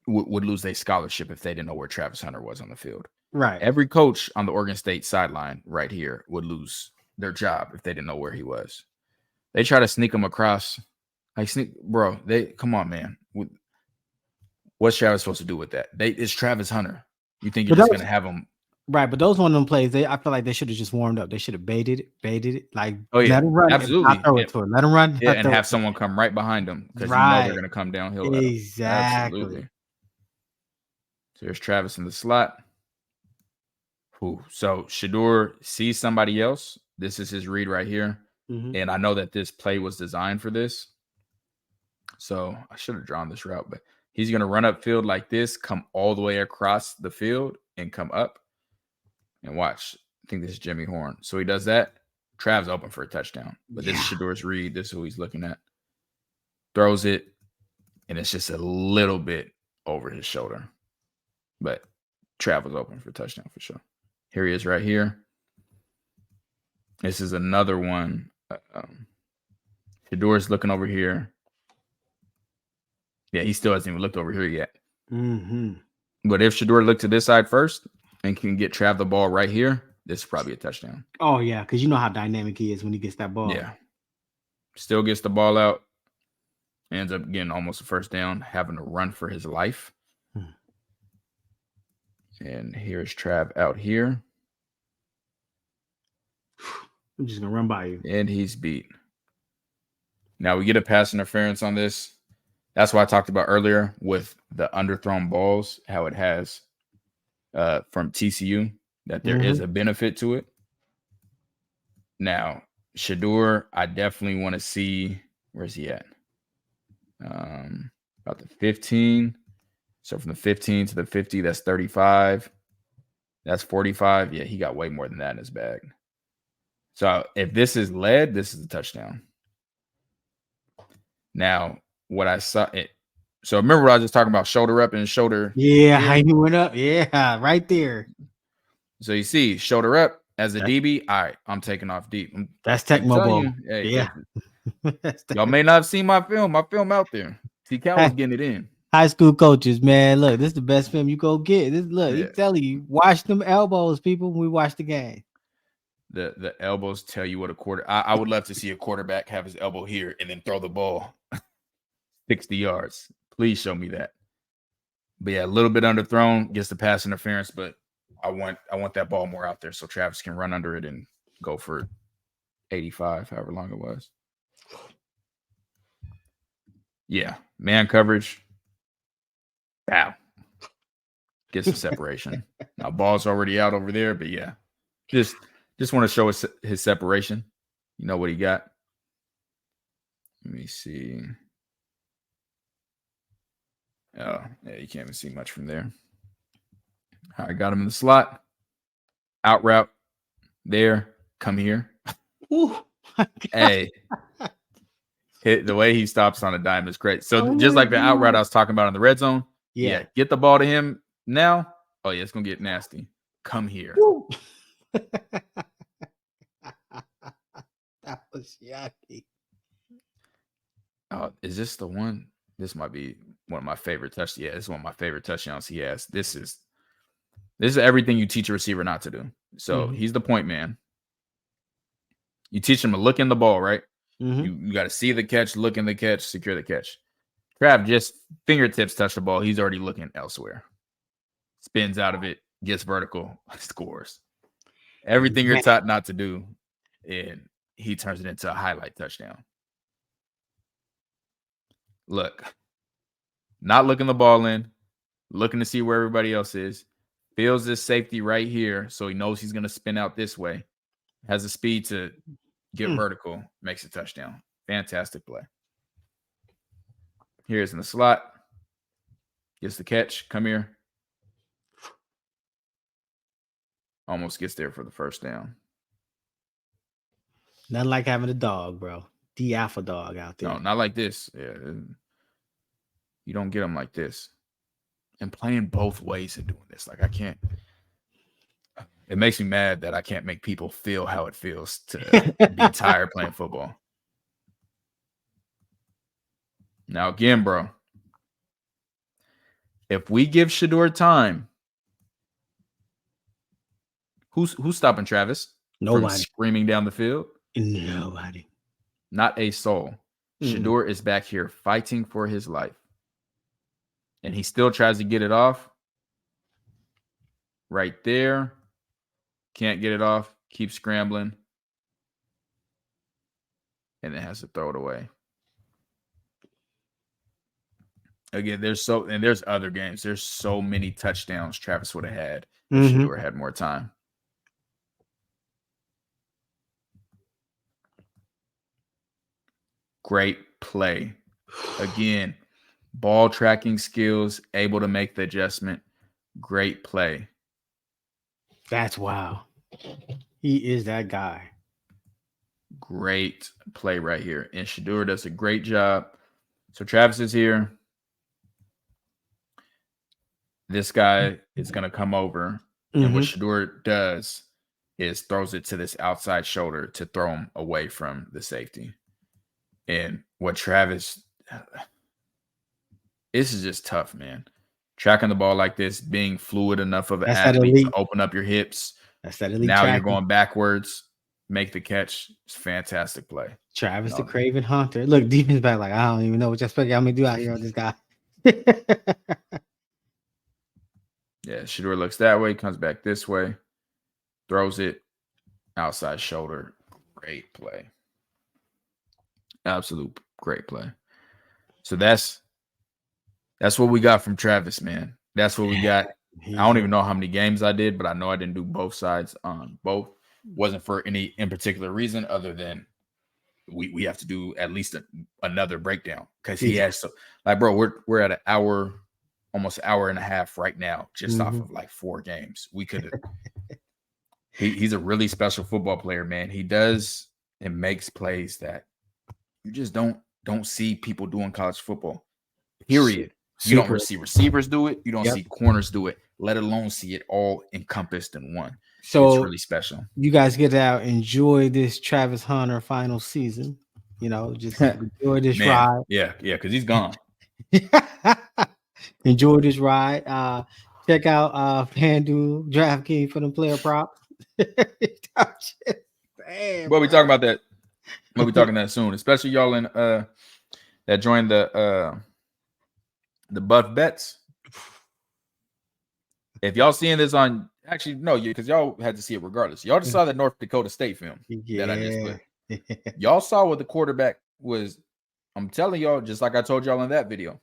would lose their scholarship if they didn't know where Travis Hunter was on the field. Right. Every coach on the Oregon State sideline right here would lose their job if they didn't know where he was. They try to sneak him across. Come on, man. What's Travis supposed to do with that? It's Travis Hunter. You think you're just going to have him? Right, but those one of them plays, I feel like they should have just warmed up. They should have baited it. Like, let him run. Absolutely. Let him run. Yeah, and have someone come right behind him because you know they're going to come downhill. Exactly. Absolutely. So there's Travis in the slot. So Shadur sees somebody else. This is his read right here. And I know that this play was designed for this. So I should have drawn this route, but he's going to run upfield like this, come all the way across the field and come up. And watch. I think this is Jimmy Horn. So he does that. Trav's open for a touchdown. But this is Shadur's read. This is who he's looking at. Throws it. And it's just a little bit over his shoulder. But Trav was open for a touchdown for sure. Here he is right here. This is another one. Shadur's looking over here. Yeah, he still hasn't even looked over here yet. But if Shadur looked to this side first and can get Trav the ball right here, this is probably a touchdown. Oh, yeah, because you know how dynamic he is when he gets that ball. Yeah. Still gets the ball out. Ends up getting almost a first down, having to run for his life. And here's Trav out here. I'm just going to run by you. And he's beat. Now we get a pass interference on this. That's what I talked about earlier with the underthrown balls, how it has from TCU, that there is a benefit to it. Now, Shadur, I definitely want to see, where's he at? About the 15. So from the 15 to the 50, that's 35. That's 45. Yeah, he got way more than that in his bag. So if this is led, this is a touchdown. Now, what I saw it. So remember what I was just talking about, shoulder up and shoulder. Yeah, how he went up. Yeah, right there. So you see, shoulder up as a DB. All right, I'm taking off deep. That's Tecmo Bowl. Hey, yeah. Y'all may not have seen my film. My film out there. T. Cal was getting it in. High school coaches, man. Look, this is the best film you go get. He's telling you, watch them elbows, people, when we watch the game. The elbows tell you what a quarter. I would love to see a quarterback have his elbow here and then throw the ball 60 yards. Please show me that. But yeah, a little bit underthrown, gets the pass interference, but I want that ball more out there so Travis can run under it and go for 85, however long it was. Yeah, man coverage. Pow. Gets the separation. Now ball's already out over there, but yeah, just want to show his separation. You know what he got? Let me see. Oh, yeah, you can't even see much from there. I got him in the slot. Out route. There. Come here. Ooh, hey. The way he stops on a dime is great. So just like the out route I was talking about in the red zone. Yeah. Get the ball to him now. Oh, yeah, it's going to get nasty. Come here. That was yucky. Oh, is this the one? This might be one of my favorite touchdowns. Yeah, this is one of my favorite touchdowns he has. This is everything you teach a receiver not to do. So he's the point man. You teach him to look in the ball, right? You got to see the catch, look in the catch, secure the catch. Trav just fingertips touch the ball. He's already looking elsewhere. Spins out of it, gets vertical, scores. Everything you're taught not to do, and he turns it into a highlight touchdown. Look, not looking the ball in, looking to see where everybody else is. Feels this safety right here, so he knows he's going to spin out this way. Has the speed to get vertical, makes a touchdown. Fantastic play. Here's in the slot. Gets the catch. Come here. Almost gets there for the first down. Nothing like having a dog, bro. The alpha dog out there. No, not like this. Yeah, you don't get them like this. And playing both ways and doing this. Like, I can't. It makes me mad that I can't make people feel how it feels to be tired playing football. Now, again, bro, if we give Shadur time, who's stopping Travis? Nobody. From screaming down the field? Nobody. Not a soul. Shadur is back here fighting for his life. And he still tries to get it off. Right there. Can't get it off. Keep scrambling. And then has to throw it away. Again, there's other games. There's so many touchdowns Travis would have had if Shadur had more time. Great play. Again, ball tracking skills, able to make the adjustment. Great play. That's wow. He is that guy. Great play right here. And Shadur does a great job. So Travis is here. This guy is going to come over. And what Shadur does is throws it to this outside shoulder to throw him away from the safety. And what Travis, this is just tough, man. Tracking the ball like this, being fluid enough of an athlete to open up your hips. That's that elite now tracking. You're going backwards. make the catch. It's fantastic play. Travis the Craven Hunter. Look, defense back like, I don't even know what y'all expect me to do out here on this guy. Yeah, Shadur looks that way, comes back this way, throws it outside shoulder. Great play. Absolute great play. So that's what we got from Travis, man. That's what we got. I don't even know how many games I did, but I know I didn't do both sides on both. Wasn't for any in particular reason other than we have to do at least another breakdown because he has bro, we're at an hour, almost an hour and a half right now, just off of like 4 games. We could have. He's a really special football player, man. He does and makes plays that you just don't see people do in college football. Period. You don't see receivers do it. You don't see corners do it, let alone see it all encompassed in one. So it's really special. You guys get to enjoy this Travis Hunter final season. You know, just enjoy this ride. Yeah, because he's gone. Enjoy this ride. Check out FanDuel, DraftKings for them player props. Damn, we'll be talking about that. We'll be talking that soon, especially y'all in that joined the Buff Bets. If y'all seeing this on, actually no, because y'all had to see it regardless. Y'all just saw the North Dakota State film that I just put. Y'all saw what the quarterback was. I'm telling y'all, just like I told y'all in that video,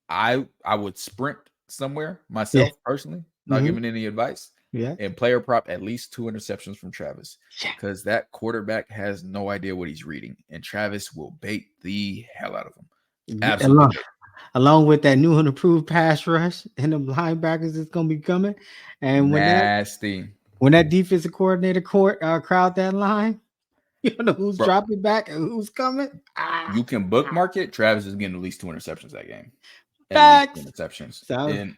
I would sprint somewhere myself personally, not giving any advice. Yeah, and player prop at least 2 interceptions from Travis because that quarterback has no idea what he's reading, and Travis will bait the hell out of him. Absolutely. Along with that new and improved pass rush and the linebackers that's going to be coming, and when that defensive coordinator crowd that line, you don't know who's dropping back and who's coming. You can bookmark it. Travis is getting at least 2 interceptions that game. Facts. Interceptions. And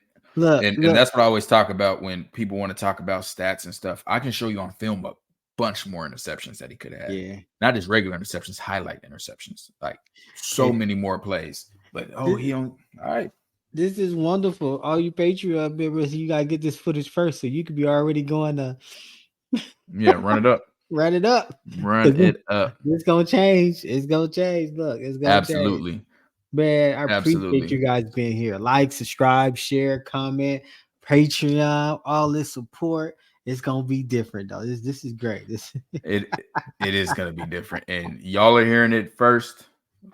that's what I always talk about when people want to talk about stats and stuff. I can show you on film a bunch more interceptions that he could have had. Yeah. Not just regular interceptions, highlight interceptions. Like many more plays. But all right. This is wonderful. All you Patreon members, you gotta get this footage first so you could be already going to run it up. Run it up. It's gonna change. It's gonna change. Look, it's gonna change. Man, I appreciate you guys being here. Like, subscribe, share, comment, Patreon, all this support. It's gonna be different though. This is great. It is gonna be different, and y'all are hearing it first.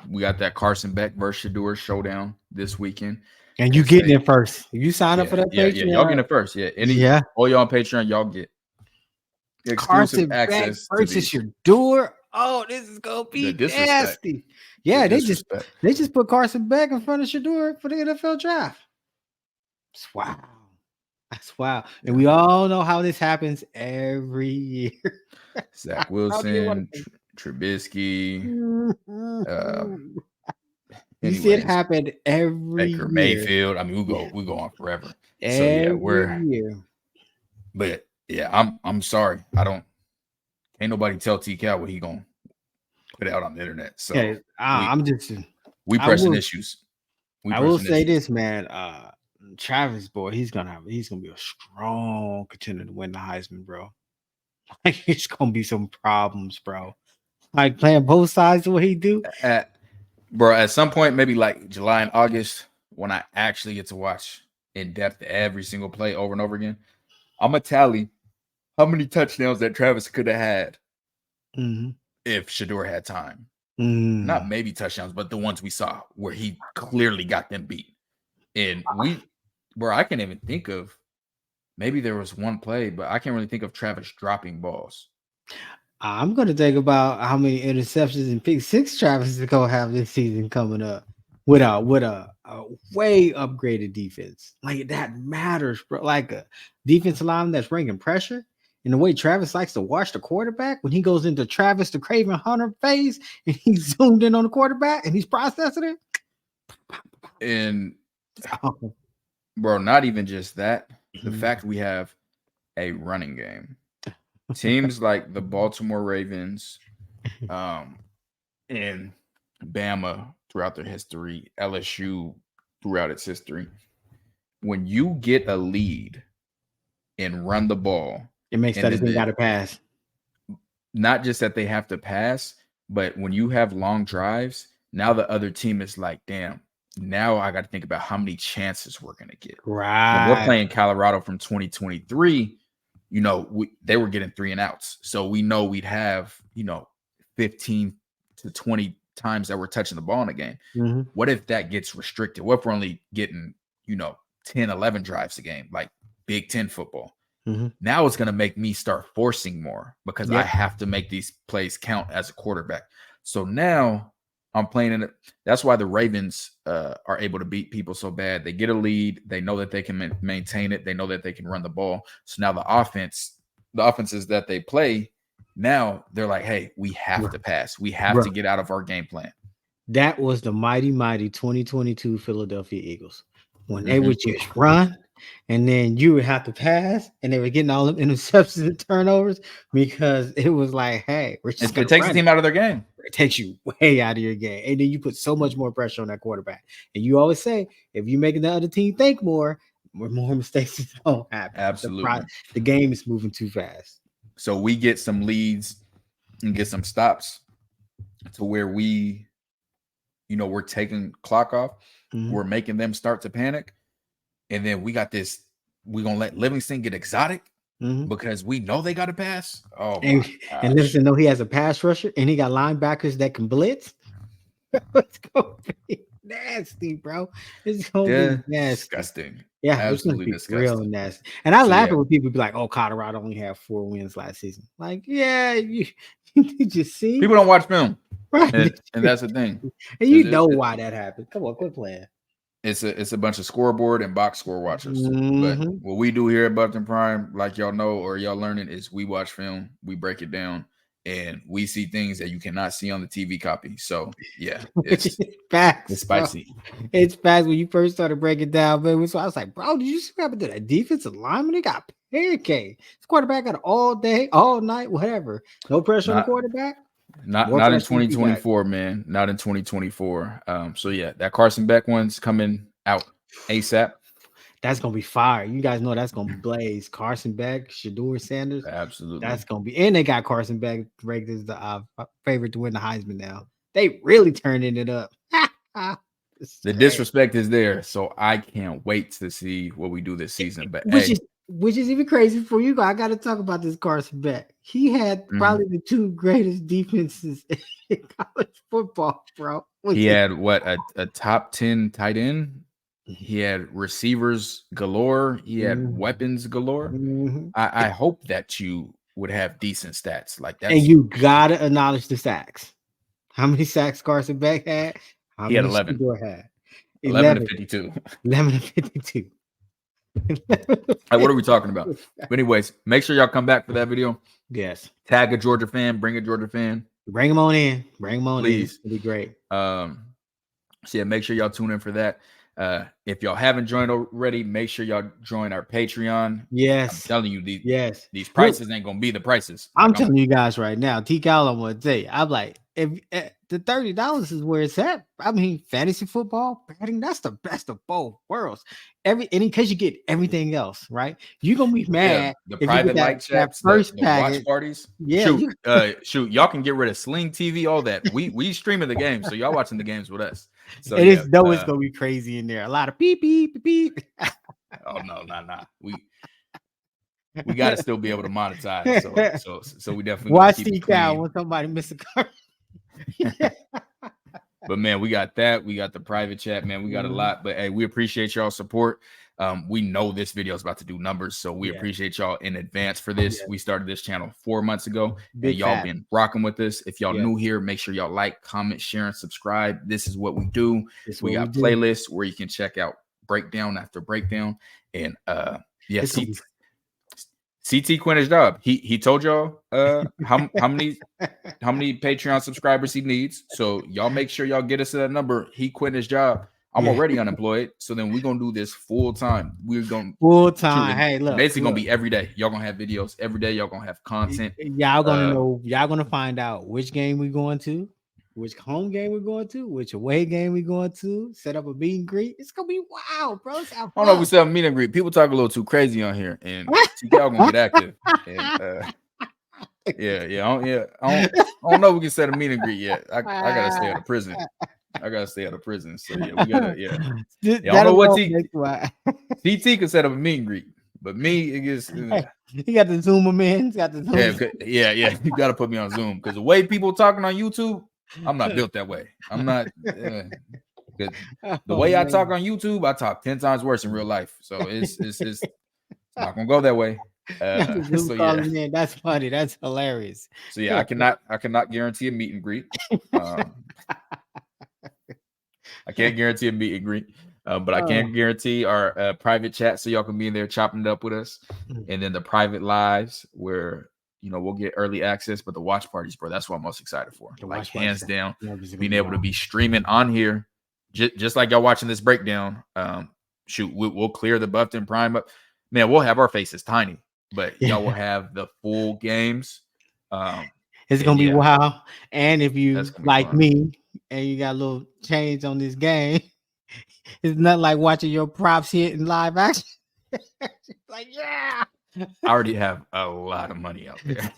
We got that Carson Beck versus Shadur showdown this weekend, and you getting it first. If you sign up for that Patreon, y'all getting it first. All y'all on Patreon, y'all get exclusive access versus Shadur. Oh, this is gonna be nasty. Yeah, they just put Carson Beck in front of Shadur for the NFL draft. That's wow. And we all know how this happens every year. Zach Wilson, Trubisky. You see it happen every Baker year. Mayfield. I mean, we go on forever. Every year. But I'm sorry. Ain't nobody tell T-Cal what he gonna put out on the internet. So we pressing issues. I will say this, man. Travis, boy, he's gonna be a strong contender to win the Heisman, bro. Like, it's gonna be some problems, bro. Like playing both sides of what he do. At some point, maybe like July and August, when I actually get to watch in depth every single play over and over again, I'm gonna tally how many touchdowns that Travis could have had if Shadur had time. Not maybe touchdowns, but the ones we saw where he clearly got them beat. And I can't even think of, maybe there was one play, but I can't really think of Travis dropping balls. I'm going to think about how many interceptions and pick six Travis is going to have this season coming up with a way upgraded defense. Like, that matters, bro. Like a defensive line that's bringing pressure. And the way Travis likes to watch the quarterback when he goes into Travis the Craven Hunter phase and he's zoomed in on the quarterback and he's processing it. And bro, not even just that. The fact we have a running game. Teams like the Baltimore Ravens and Bama throughout their history, LSU throughout its history, when you get a lead and run the ball, it makes everything got to pass. not just that they have to pass, but when you have long drives, now the other team is like, damn, now I got to think about how many chances we're going to get. When we're Right. playing Colorado from 2023, you know, they were getting 3 and outs. So we know we'd have, you know, 15 to 20 times that we're touching the ball in a game. Mm-hmm. What if that gets restricted? What if we're only getting, you know, 10, 11 drives a game, like Big Ten football? Mm-hmm. Now it's going to make me start forcing more because I have to make these plays count as a quarterback. So now I'm playing in it. That's why the Ravens are able to beat people so bad. They get a lead. They know that they can maintain it. They know that they can run the ball. So now the offenses that they play, now they're like, hey, we have to pass. We have to get out of our game plan. That was the mighty 2022 Philadelphia Eagles. When they would just run, and then you would have to pass, and they were getting all them interceptions and turnovers because it was like, hey, we're just it takes the team out of their game. It takes you way out of your game. And then you put so much more pressure on that quarterback. And you always say, if you're making the other team think more mistakes don't happen. Absolutely. The game is moving too fast. So we get some leads and get some stops to where we, you know, we're taking clock off. Mm-hmm. We're making them start to panic. And then we got this, we're going to let Livingston get exotic because we know they got to pass. Oh, and Livingston know he has a pass rusher and he got linebackers that can blitz. It's going to be nasty, bro. It's going to be nasty. Disgusting. Yeah, absolutely it's disgusting. Real nasty. And I laugh at when people be like, oh, Colorado only had 4 wins last season. Like, yeah, you just see. People don't watch film. Right. And that's the thing. And you know why that happened. Come on, quit playing. It's a bunch of scoreboard and box score watchers. But what we do here at Buffington Prime, like y'all know or y'all learning, is we watch film, we break it down, and we see things that you cannot see on the TV copy. So yeah, it's facts. It's spicy. Bro. It's facts. When you first started breaking down, man, so I was like, bro, did you see what happened to that defensive lineman? He got pancake. This quarterback got all day, all night, whatever. No pressure on the quarterback. Not in 2024, man. Not in 2024. So yeah, that Carson Beck one's coming out ASAP. That's gonna be fire. You guys know that's gonna blaze. Carson Beck, Shadur Sanders. Absolutely. That's gonna be, and they got Carson Beck ranked as the favorite to win the Heisman now. They really turning it up. The disrespect is there, so I can't wait to see what we do this season. But which is even crazy for you. I got to talk about this Carson Beck. He had probably the 2 greatest defenses in college football, bro. He had what, a top 10 tight end. He had receivers galore. He had weapons galore. I hope that you would have decent stats like that. And you gotta acknowledge the sacks. How many sacks Carson Beck had? He had 11. Had 11 to 52. 11 to 52. What are we talking about? But anyways, make sure y'all come back for that video. Yes. Tag a Georgia fan. Bring a Georgia fan. Bring them on in. Bring them on Please. in. It'll be great. So yeah, make sure y'all tune in for that. If y'all haven't joined already, make sure y'all join our Patreon. Yes. I'm telling you, these prices ain't gonna be the prices. I'm telling you guys right now, T-Cal, I'm gonna tell you, I'm like, if the $30 is where it's at. I mean, fantasy football, betting, that's the best of both worlds. In case you get everything else, right? You're gonna be mad. The private light chats, the watch parties. Yeah. Shoot, y'all can get rid of Sling TV, all that. We streaming the games, so y'all watching the games with us. So it's gonna be crazy in there. A lot of beep beep beep. Oh no, nah. We got to still be able to monetize. So we definitely watch T-Cal when somebody miss a car. But man, we got that. We got the private chat, man. We got a lot. But hey, we appreciate y'all support. We know this video is about to do numbers, so we appreciate y'all in advance for this. We started this channel 4 months ago, and y'all been rocking with us. If y'all new here, make sure y'all like, comment, share, and subscribe. This is what we do. We got playlists where you can check out breakdown after breakdown. And CT quit his job. He told y'all how many Patreon subscribers he needs. So y'all make sure y'all get us to that number. He quit his job. I'm already unemployed. So then we're gonna do this full time. We're gonna full time. Hey, look, basically gonna be every day. Y'all gonna have videos every day. Y'all gonna have content. Y'all gonna know. Y'all gonna find out which game we're going to, which home game we're going to, which away game we're going to. Set up a meet and greet. It's gonna be wild, bro. I don't know if we set up a meet and greet. People talk a little too crazy on here, and y'all gonna get active. And Yeah. I don't know if we can set a meet and greet yet. I gotta stay out of prison. So yeah, we gotta I don't know what TT can set up a meet and greet, but me it gets. He got the Zoom him in. He's got the Zoom. Yeah. You gotta put me on Zoom because the way people talking on YouTube, I'm not built that way. I'm not. The way I talk on YouTube, I talk 10 times worse in real life. So it's not gonna go that way. So yeah. That's funny. That's hilarious. So yeah, I cannot guarantee a meet and greet. I can't guarantee a meet and greet, but I can guarantee our private chat so y'all can be in there chopping it up with us, and then the private lives where we'll get early access, but the watch parties, bro, that's what I'm most excited for. Like hands down, being able to be streaming on here, just like y'all watching this breakdown. We'll clear the buffed and prime up. Man, we'll have our faces tiny, but y'all will have the full games. It's gonna be wild. And if you like me and you got a little change on this game, it's not like watching your props hit in live action. Like, yeah. I already have a lot of money out there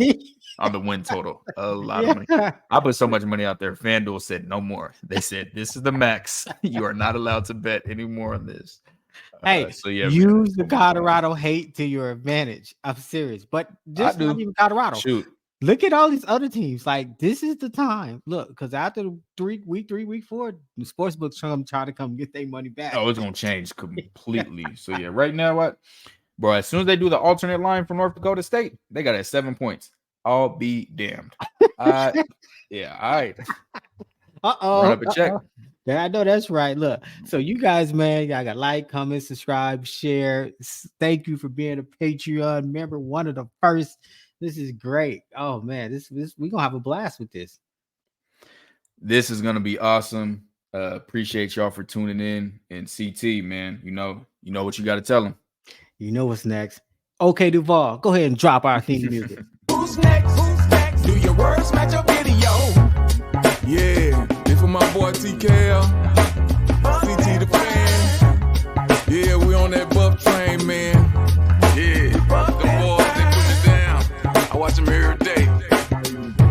on the win total. A lot of money. I put so much money out there. FanDuel said no more. They said this is the max. You are not allowed to bet anymore on this. Hey, use the Colorado hate to your advantage. I'm serious, but just not even Colorado. Shoot. Look at all these other teams. Like, this is the time. Look, because after week 4, the sports books try to come get their money back. Oh, it's gonna change completely. So yeah, right now, what, bro? As soon as they do the alternate line from North Dakota State, they got it at 7 points. I'll be damned. Yeah, all right. Run up a check. Yeah, I know that's right. Look, so you guys, man, y'all got like, comment, subscribe, share. Thank you for being a Patreon member, one of the first. This is great. Oh man, this we're gonna have a blast with this. This is gonna be awesome. Appreciate y'all for tuning in. And CT, man, you know what you got to tell them. You know what's next. Okay, Duval, go ahead and drop our theme music. Who's next? Do your words match your video? Yeah, this for my boy TKL, CT the fan. Yeah, we on that buff train, man. Yeah, the boys, they put it down. I watch them every day.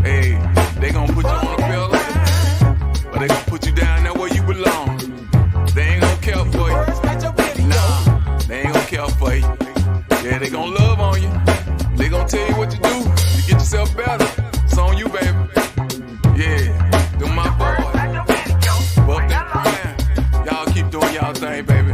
Hey, they gonna put you on a pillow, but they gonna put you down there where you belong. They ain't gonna care for you. Nah, they ain't gonna care for you. Yeah, they gonna love on you. They gonna tell you what to do to get yourself better. It's on you, baby. Yeah, them my boys. Buff that prime. Y'all keep doing y'all thing, baby.